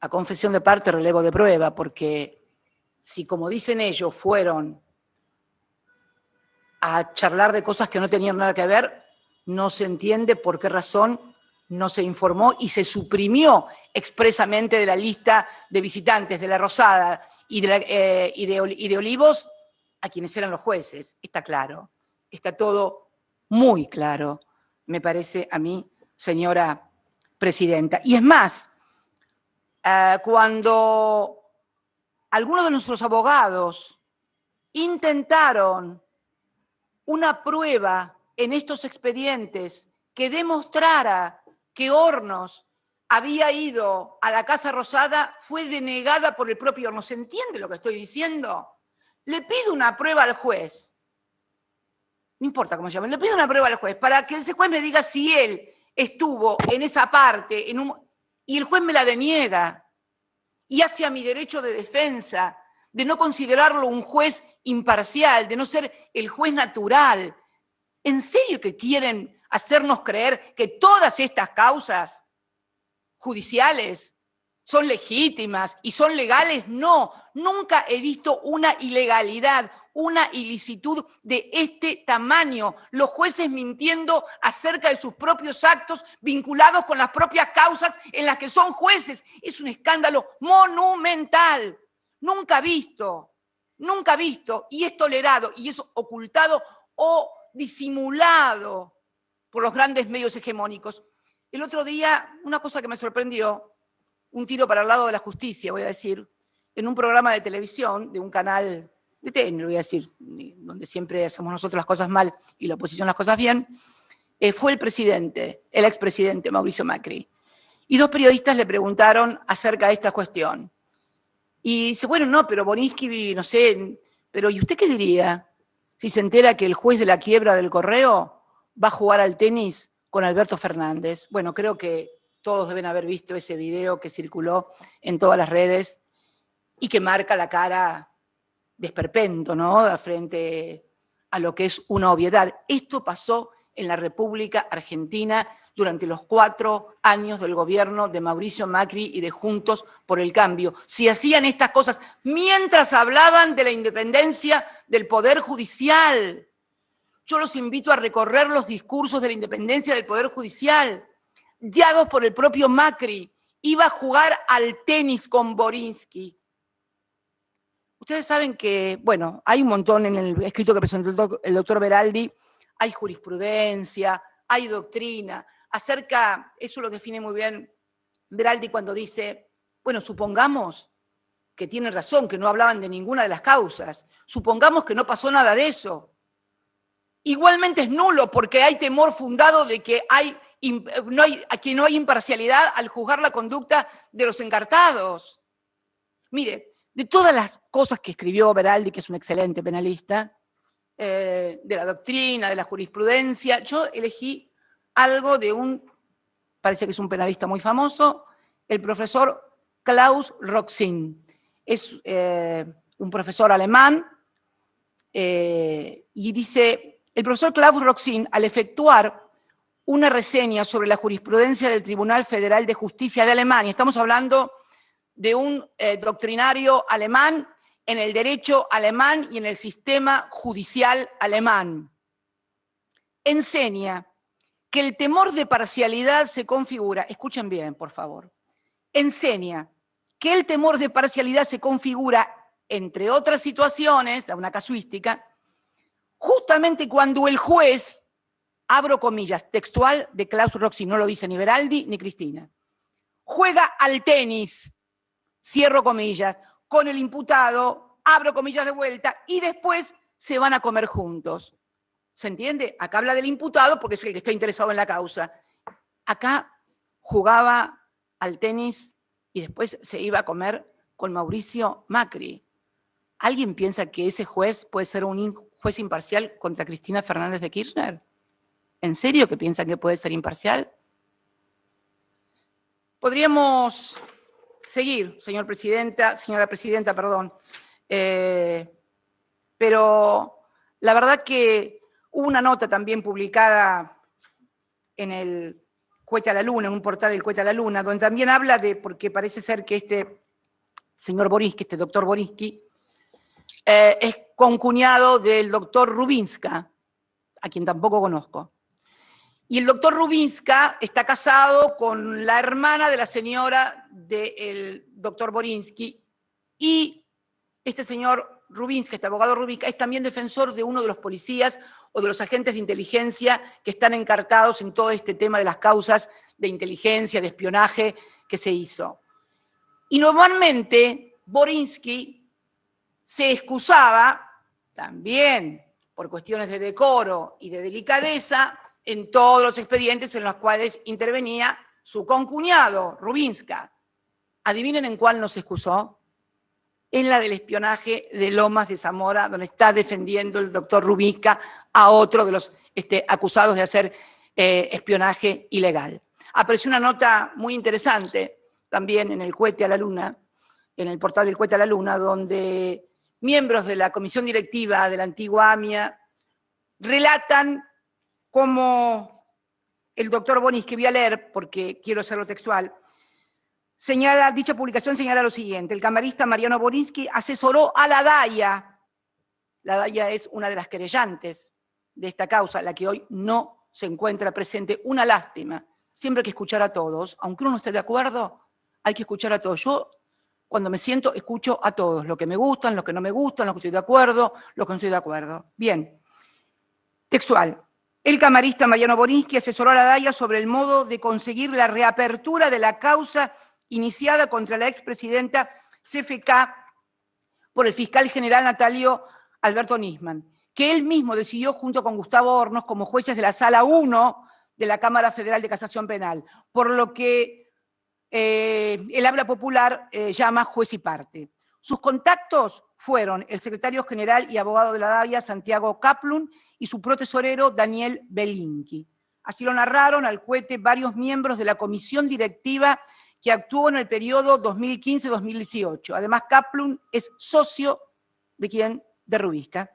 Speaker 3: a confesión de parte, relevo de prueba, porque si, como dicen ellos, fueron a charlar de cosas que no tenían nada que ver, no se entiende por qué razón no se informó y se suprimió expresamente de la lista de visitantes de la Rosada y de Olivos a quienes eran los jueces. Está claro, está todo muy claro, me parece a mí, señora presidenta. Y es más, cuando algunos de nuestros abogados intentaron una prueba en estos expedientes que demostrara que Hornos había ido a la Casa Rosada, fue denegada por el propio Hornos. ¿Se entiende lo que estoy diciendo? Le pido una prueba al juez, no importa cómo se llame, le pido una prueba al juez para que ese juez me diga si él estuvo en esa parte y el juez me la deniega y hacia mi derecho de defensa, de no considerarlo un juez imparcial, de no ser el juez natural. ¿En serio que quieren hacernos creer que todas estas causas judiciales son legítimas y son legales? No, nunca he visto una ilegalidad, una ilicitud de este tamaño. Los jueces mintiendo acerca de sus propios actos vinculados con las propias causas en las que son jueces. Es un escándalo monumental, nunca visto, y es tolerado, y es ocultado o disimulado por los grandes medios hegemónicos. El otro día, una cosa que me sorprendió, un tiro para el lado de la justicia, voy a decir, en un programa de televisión, de un canal de TN, voy a decir, donde siempre hacemos nosotros las cosas mal y la oposición las cosas bien, fue el expresidente Mauricio Macri. Y dos periodistas le preguntaron acerca de esta cuestión. Y dice, bueno, no, pero Borinsky, no sé, pero ¿y usted qué diría si se entera que el juez de la quiebra del Correo va a jugar al tenis con Alberto Fernández? Bueno, creo que todos deben haber visto ese video que circuló en todas las redes y que marca la cara de esperpento, ¿no?, frente a lo que es una obviedad. Esto pasó en la República Argentina durante los 4 años del gobierno de Mauricio Macri y de Juntos por el Cambio. Si hacían estas cosas mientras hablaban de la independencia del Poder Judicial, yo los invito a recorrer los discursos de la independencia del Poder Judicial, guiados por el propio Macri. Iba a jugar al tenis con Borinsky. Ustedes saben que, bueno, hay un montón en el escrito que presentó el doctor Beraldi, hay jurisprudencia, hay doctrina, acerca, eso lo define muy bien Beraldi cuando dice, bueno, supongamos que tienen razón, que no hablaban de ninguna de las causas, supongamos que no pasó nada de eso. Igualmente es nulo porque hay temor fundado de que no hay imparcialidad al juzgar la conducta de los encartados. Mire, de todas las cosas que escribió Beraldi, que es un excelente penalista, de la doctrina, de la jurisprudencia, yo elegí algo de parece que es un penalista muy famoso, el profesor Klaus Roxin. Es un profesor alemán y dice, el profesor Klaus Roxin, al efectuar una reseña sobre la jurisprudencia del Tribunal Federal de Justicia de Alemania, estamos hablando de un doctrinario alemán en el derecho alemán y en el sistema judicial alemán, enseña que el temor de parcialidad se configura, escuchen bien, por favor, enseña que el temor de parcialidad se configura, entre otras situaciones, da una casuística, justamente cuando el juez, abro comillas, textual de Klaus Roxin, no lo dice ni Beraldi ni Cristina, juega al tenis, cierro comillas, con el imputado, abro comillas de vuelta, y después se van a comer juntos. ¿Se entiende? Acá habla del imputado porque es el que está interesado en la causa. Acá jugaba al tenis y después se iba a comer con Mauricio Macri. ¿Alguien piensa que ese juez puede ser un juez imparcial contra Cristina Fernández de Kirchner? ¿En serio que piensan que puede ser imparcial? Podríamos seguir, señora presidenta, perdón. Pero la verdad que hubo una nota también publicada en el Cohete a la Luna, en un portal El Cohete a la Luna, donde también habla de, porque parece ser que este señor Borinsky, este doctor Borinsky, es concuñado del doctor Rubinska, a quien tampoco conozco. Y el doctor Rubinska está casado con la hermana de la señora del doctor Borinsky, y este señor Rubinska, este abogado Rubinska, es también defensor de uno de los policías o de los agentes de inteligencia que están encartados en todo este tema de las causas de inteligencia, de espionaje que se hizo. Y normalmente Borinsky se excusaba, también por cuestiones de decoro y de delicadeza, en todos los expedientes en los cuales intervenía su concuñado, Rubinska. ¿Adivinen en cuál no se excusó? En la del espionaje de Lomas de Zamora, donde está defendiendo el doctor Rubinska a otro de los acusados de hacer espionaje ilegal. Apareció una nota muy interesante también en el Cohete a la Luna, en el portal del Cohete a la Luna, donde miembros de la comisión directiva de la antigua AMIA relatan cómo el doctor Bonis, que voy a leer porque quiero hacerlo textual, dicha publicación señala lo siguiente: el camarista Mariano Borinsky asesoró a la DAIA. La DAIA es una de las querellantes de esta causa, la que hoy no se encuentra presente. Una lástima. Siempre hay que escuchar a todos. Aunque uno no esté de acuerdo, hay que escuchar a todos. Yo, cuando me siento, escucho a todos. Lo que me gustan, lo que no me gustan, lo que estoy de acuerdo, lo que no estoy de acuerdo. Bien. Textual. El camarista Mariano Borinsky asesoró a la DAIA sobre el modo de conseguir la reapertura de la causa iniciada contra la expresidenta CFK por el fiscal general Natalio Alberto Nisman, que él mismo decidió junto con Gustavo Hornos como jueces de la Sala 1 de la Cámara Federal de Casación Penal, por lo que el habla popular llama juez y parte. Sus contactos fueron el secretario general y abogado de la DAIA, Santiago Kaplun, y su protesorero, Daniel Belinki. Así lo narraron al Cohete varios miembros de la comisión directiva que actuó en el periodo 2015-2018. Además, Kaplun es socio de quién, de Rubinska,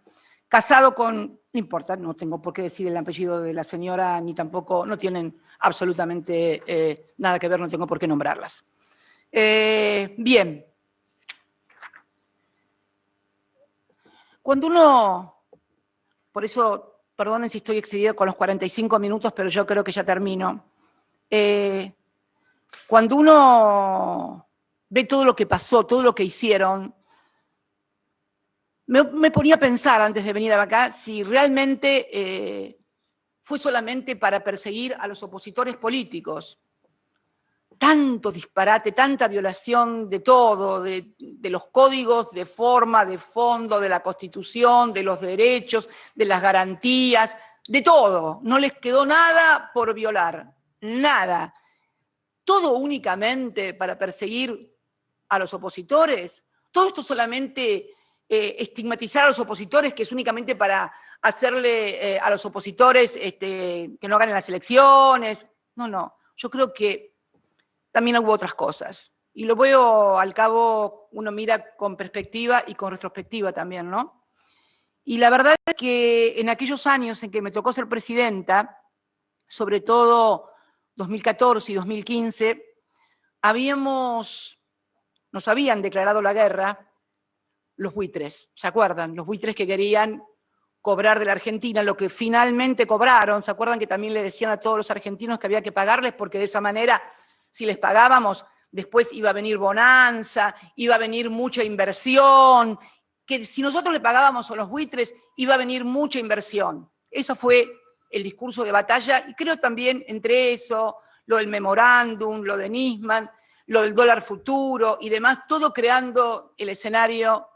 Speaker 3: casado con, no importa, no tengo por qué decir el apellido de la señora, ni tampoco, no tienen absolutamente nada que ver, no tengo por qué nombrarlas. Bien. Cuando uno, por eso, perdonen si estoy excedido con los 45 minutos, pero yo creo que ya termino. Cuando uno ve todo lo que pasó, todo lo que hicieron, me ponía a pensar antes de venir acá si realmente fue solamente para perseguir a los opositores políticos. Tanto disparate, tanta violación de todo, de los códigos de forma, de fondo, de la Constitución, de los derechos, de las garantías, de todo. No les quedó nada por violar, nada. Todo únicamente para perseguir a los opositores. Todo esto solamente estigmatizar a los opositores, que es únicamente para hacerle a los opositores que no ganen las elecciones. No, no. Yo creo que también hubo otras cosas. Y lo veo, al cabo, uno mira con perspectiva y con retrospectiva también, ¿no? Y la verdad es que en aquellos años en que me tocó ser presidenta, sobre todo 2014 y 2015, nos habían declarado la guerra los buitres, ¿se acuerdan? Los buitres que querían cobrar de la Argentina lo que finalmente cobraron. ¿Se acuerdan que también le decían a todos los argentinos que había que pagarles porque de esa manera, si les pagábamos, después iba a venir bonanza, iba a venir mucha inversión, que si nosotros le pagábamos a los buitres, iba a venir mucha inversión? Eso fue el discurso de batalla, y creo también entre eso, lo del memorándum, lo de Nisman, lo del dólar futuro y demás, todo creando el escenario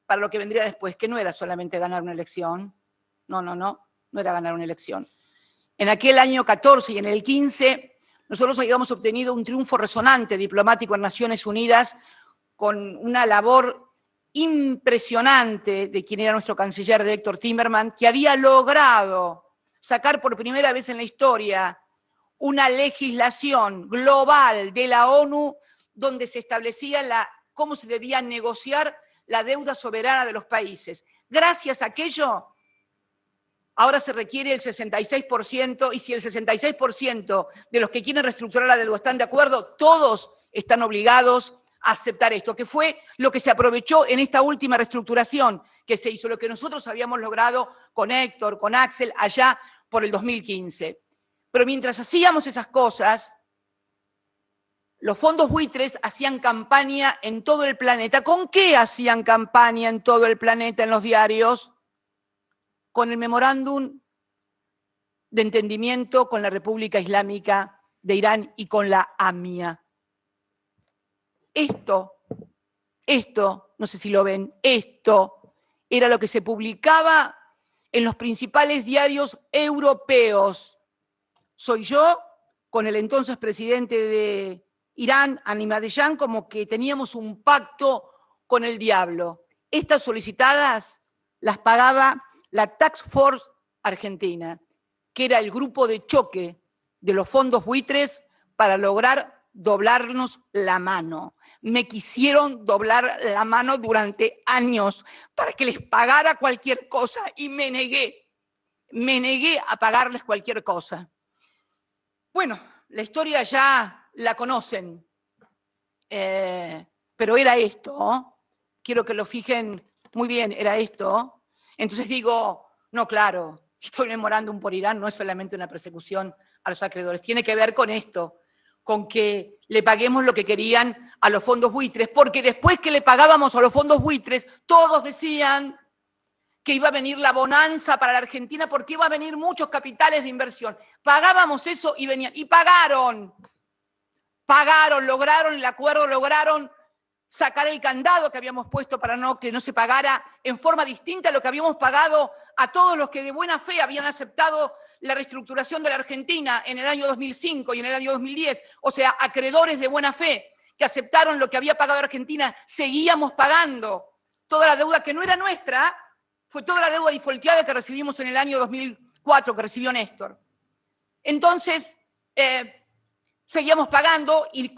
Speaker 3: para lo que vendría después, que no era solamente ganar una elección. No era ganar una elección. En aquel año 14 y en el 15, nosotros habíamos obtenido un triunfo resonante diplomático en Naciones Unidas con una labor impresionante de quien era nuestro canciller, de Héctor Timerman, que había logrado sacar por primera vez en la historia una legislación global de la ONU donde se establecía cómo se debía negociar la deuda soberana de los países. Gracias a aquello, ahora se requiere el 66%, y si el 66% de los que quieren reestructurar la deuda están de acuerdo, todos están obligados a aceptar esto, que fue lo que se aprovechó en esta última reestructuración que se hizo, lo que nosotros habíamos logrado con Héctor, con Axel, allá por el 2015. Pero mientras hacíamos esas cosas, los fondos buitres hacían campaña en todo el planeta. ¿Con qué hacían campaña en todo el planeta en los diarios? Con el memorándum de entendimiento con la República Islámica de Irán y con la AMIA. Esto, no sé si lo ven, esto era lo que se publicaba en los principales diarios europeos. Soy yo, con el entonces presidente de Irán, Ahmadinejad, como que teníamos un pacto con el diablo. Estas solicitadas las pagaba la Task Force Argentina, que era el grupo de choque de los fondos buitres para lograr doblarnos la mano. Me quisieron doblar la mano durante años para que les pagara cualquier cosa y me negué a pagarles cualquier cosa. Bueno, la historia ya la conocen, pero era esto, ¿no? Quiero que lo fijen muy bien, era esto. Entonces digo, no, claro, estoy memorándum por Irán no es solamente una persecución a los acreedores, tiene que ver con esto, con que le paguemos lo que querían a los fondos buitres, porque después que le pagábamos a los fondos buitres, todos decían que iba a venir la bonanza para la Argentina porque iba a venir muchos capitales de inversión. Pagábamos eso y venían, y pagaron, lograron el acuerdo, lograron sacar el candado que habíamos puesto para que no se pagara en forma distinta a lo que habíamos pagado a todos los que de buena fe habían aceptado la reestructuración de la Argentina en el año 2005 y en el año 2010, o sea, acreedores de buena fe que aceptaron lo que había pagado Argentina, seguíamos pagando toda la deuda que no era nuestra, fue toda la deuda defaulteada que recibimos en el año 2004, que recibió Néstor. Entonces, seguíamos pagando y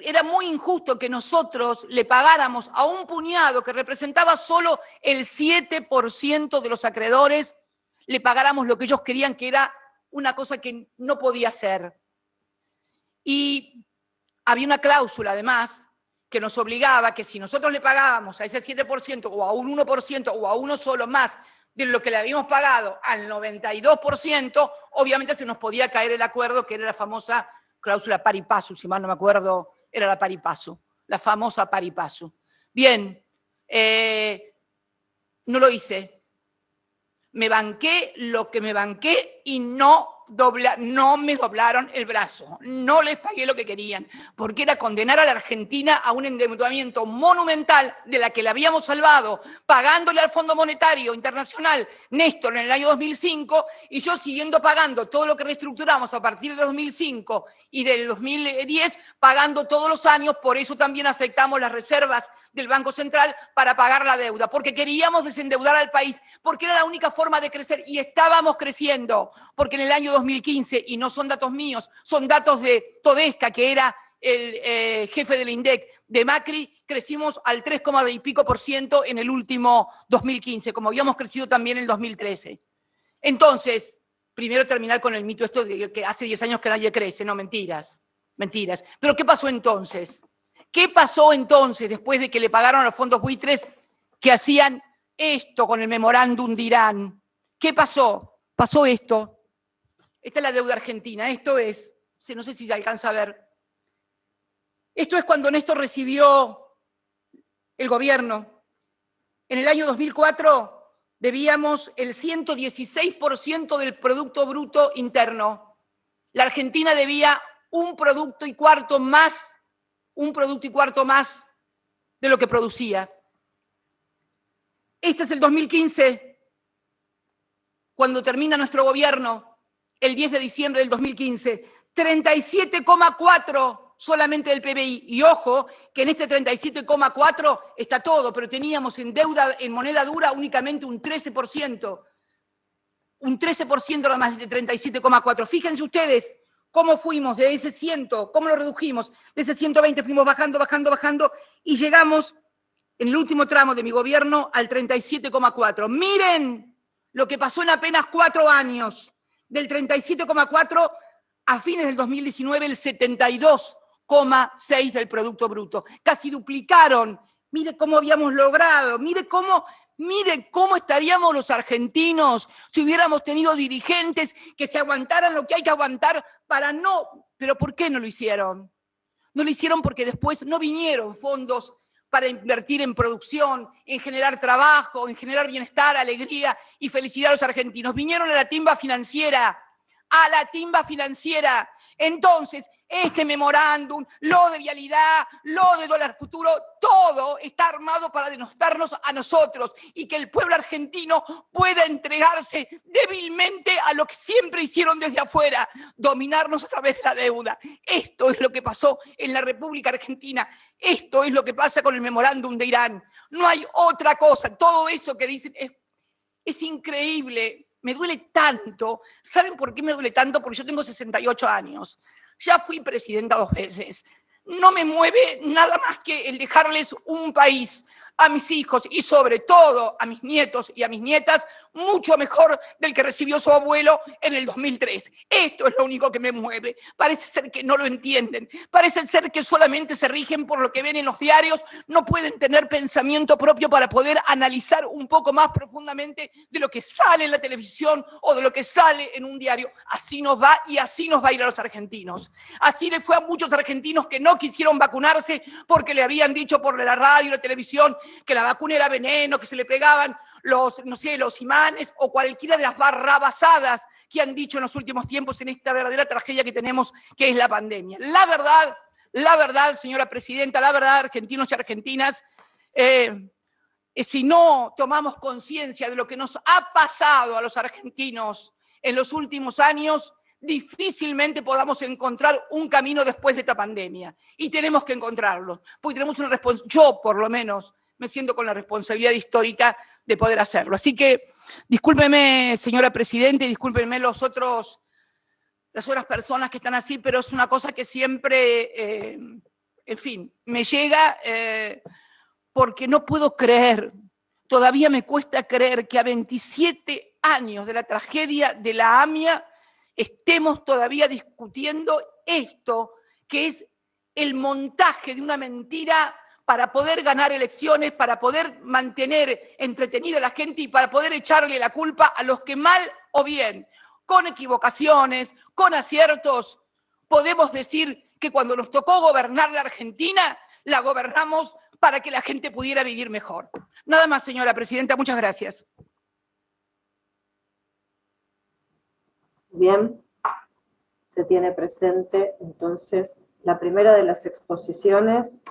Speaker 3: era muy injusto que nosotros le pagáramos a un puñado que representaba solo el 7% de los acreedores, le pagáramos lo que ellos querían, que era una cosa que no podía ser. Y había una cláusula, además, que nos obligaba que si nosotros le pagábamos a ese 7% o a un 1% o a uno solo más de lo que le habíamos pagado al 92%, obviamente se nos podía caer el acuerdo, que era la famosa cláusula pari passu, si mal no me acuerdo, era la pari passu, la famosa pari passu. Bien, no lo hice. Me banqué lo que me banqué y no me doblaron el brazo, no les pagué lo que querían, porque era condenar a la Argentina a un endeudamiento monumental de la que la habíamos salvado, pagándole al Fondo Monetario Internacional Néstor en el año 2005 y yo siguiendo pagando todo lo que reestructuramos a partir de 2005 y del 2010, pagando todos los años. Por eso también afectamos las reservas del Banco Central para pagar la deuda, porque queríamos desendeudar al país, porque era la única forma de crecer y estábamos creciendo, porque en el año 2015, y no son datos míos, son datos de Todesca, que era el jefe del INDEC de Macri, crecimos al 3, y pico % en el último 2015, como habíamos crecido también en el 2013. Entonces, primero terminar con el mito esto de que hace 10 años que nadie crece, no, mentiras. Pero ¿qué pasó entonces? ¿Qué pasó entonces después de que le pagaron a los fondos buitres que hacían esto con el memorándum de Irán? ¿Qué pasó? Pasó esto. Esta es la deuda argentina. Esto es, no sé si se alcanza a ver. Esto es cuando Néstor recibió el gobierno. En el año 2004 debíamos el 116% del Producto Bruto Interno. La Argentina debía un producto y cuarto más de lo que producía. Este es el 2015, cuando termina nuestro gobierno, el 10 de diciembre del 2015, 37,4 solamente del PBI. Y ojo, que en este 37,4 está todo, pero teníamos en deuda, en moneda dura, únicamente un 13%. Un 13% nada más de 37,4. Fíjense ustedes cómo fuimos de ese 100, cómo lo redujimos. De ese 120 fuimos bajando y llegamos en el último tramo de mi gobierno al 37,4. Miren lo que pasó en apenas 4 años, del 37,4 a fines del 2019, el 72,6 del Producto Bruto. Casi duplicaron. Mire cómo habíamos logrado, mire cómo estaríamos los argentinos si hubiéramos tenido dirigentes que se aguantaran lo que hay que aguantar para no... ¿Pero por qué no lo hicieron? No lo hicieron porque después no vinieron fondos para invertir en producción, en generar trabajo, en generar bienestar, alegría y felicidad a los argentinos. Vinieron a la timba financiera, Entonces, este memorándum, lo de vialidad, lo de dólar futuro, todo está armado para denostarnos a nosotros y que el pueblo argentino pueda entregarse débilmente a lo que siempre hicieron desde afuera, dominarnos a través de la deuda. Esto es lo que pasó en la República Argentina. Esto es lo que pasa con el memorándum de Irán. No hay otra cosa. Todo eso que dicen es increíble. Me duele tanto. ¿Saben por qué me duele tanto? Porque yo tengo 68 años. Ya fui presidenta 2 veces. No me mueve nada más que el dejarles un país a mis hijos y sobre todo a mis nietos y a mis nietas mucho mejor del que recibió su abuelo en el 2003. Esto es lo único que me mueve. Parece ser que no lo entienden. Parece ser que solamente se rigen por lo que ven en los diarios. No pueden tener pensamiento propio para poder analizar un poco más profundamente de lo que sale en la televisión o de lo que sale en un diario. Así nos va y así nos va a ir a los argentinos. Así le fue a muchos argentinos que no quisieron vacunarse porque le habían dicho por la radio y la televisión que la vacuna era veneno, que se le pegaban los imanes o cualquiera de las barrabasadas que han dicho en los últimos tiempos en esta verdadera tragedia que tenemos, que es la pandemia. La verdad, señora presidenta, la verdad, argentinos y argentinas, si no tomamos conciencia de lo que nos ha pasado a los argentinos en los últimos años, difícilmente podamos encontrar un camino después de esta pandemia. Y tenemos que encontrarlo, porque tenemos una responsabilidad, yo por lo menos me siento con la responsabilidad histórica de poder hacerlo. Así que discúlpeme, señora presidenta, y discúlpenme las otras personas que están así, pero es una cosa que siempre, en fin, me llega porque no puedo creer, todavía me cuesta creer que a 27 años de la tragedia de la AMIA estemos todavía discutiendo esto, que es el montaje de una mentira para poder ganar elecciones, para poder mantener entretenida a la gente y para poder echarle la culpa a los que mal o bien, con equivocaciones, con aciertos, podemos decir que cuando nos tocó gobernar la Argentina, la gobernamos para que la gente pudiera vivir mejor. Nada más, señora presidenta, muchas gracias.
Speaker 2: Bien, se tiene presente entonces la primera de las exposiciones.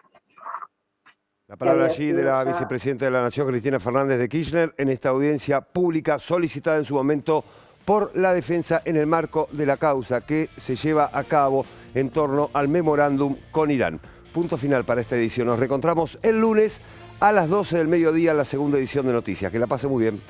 Speaker 1: La palabra allí de la vicepresidenta de la Nación, Cristina Fernández de Kirchner, en esta audiencia pública solicitada en su momento por la defensa en el marco de la causa que se lleva a cabo en torno al memorándum con Irán. Punto final para esta edición. Nos reencontramos el lunes a las 12 del mediodía en la segunda edición de Noticias. Que la pase muy bien.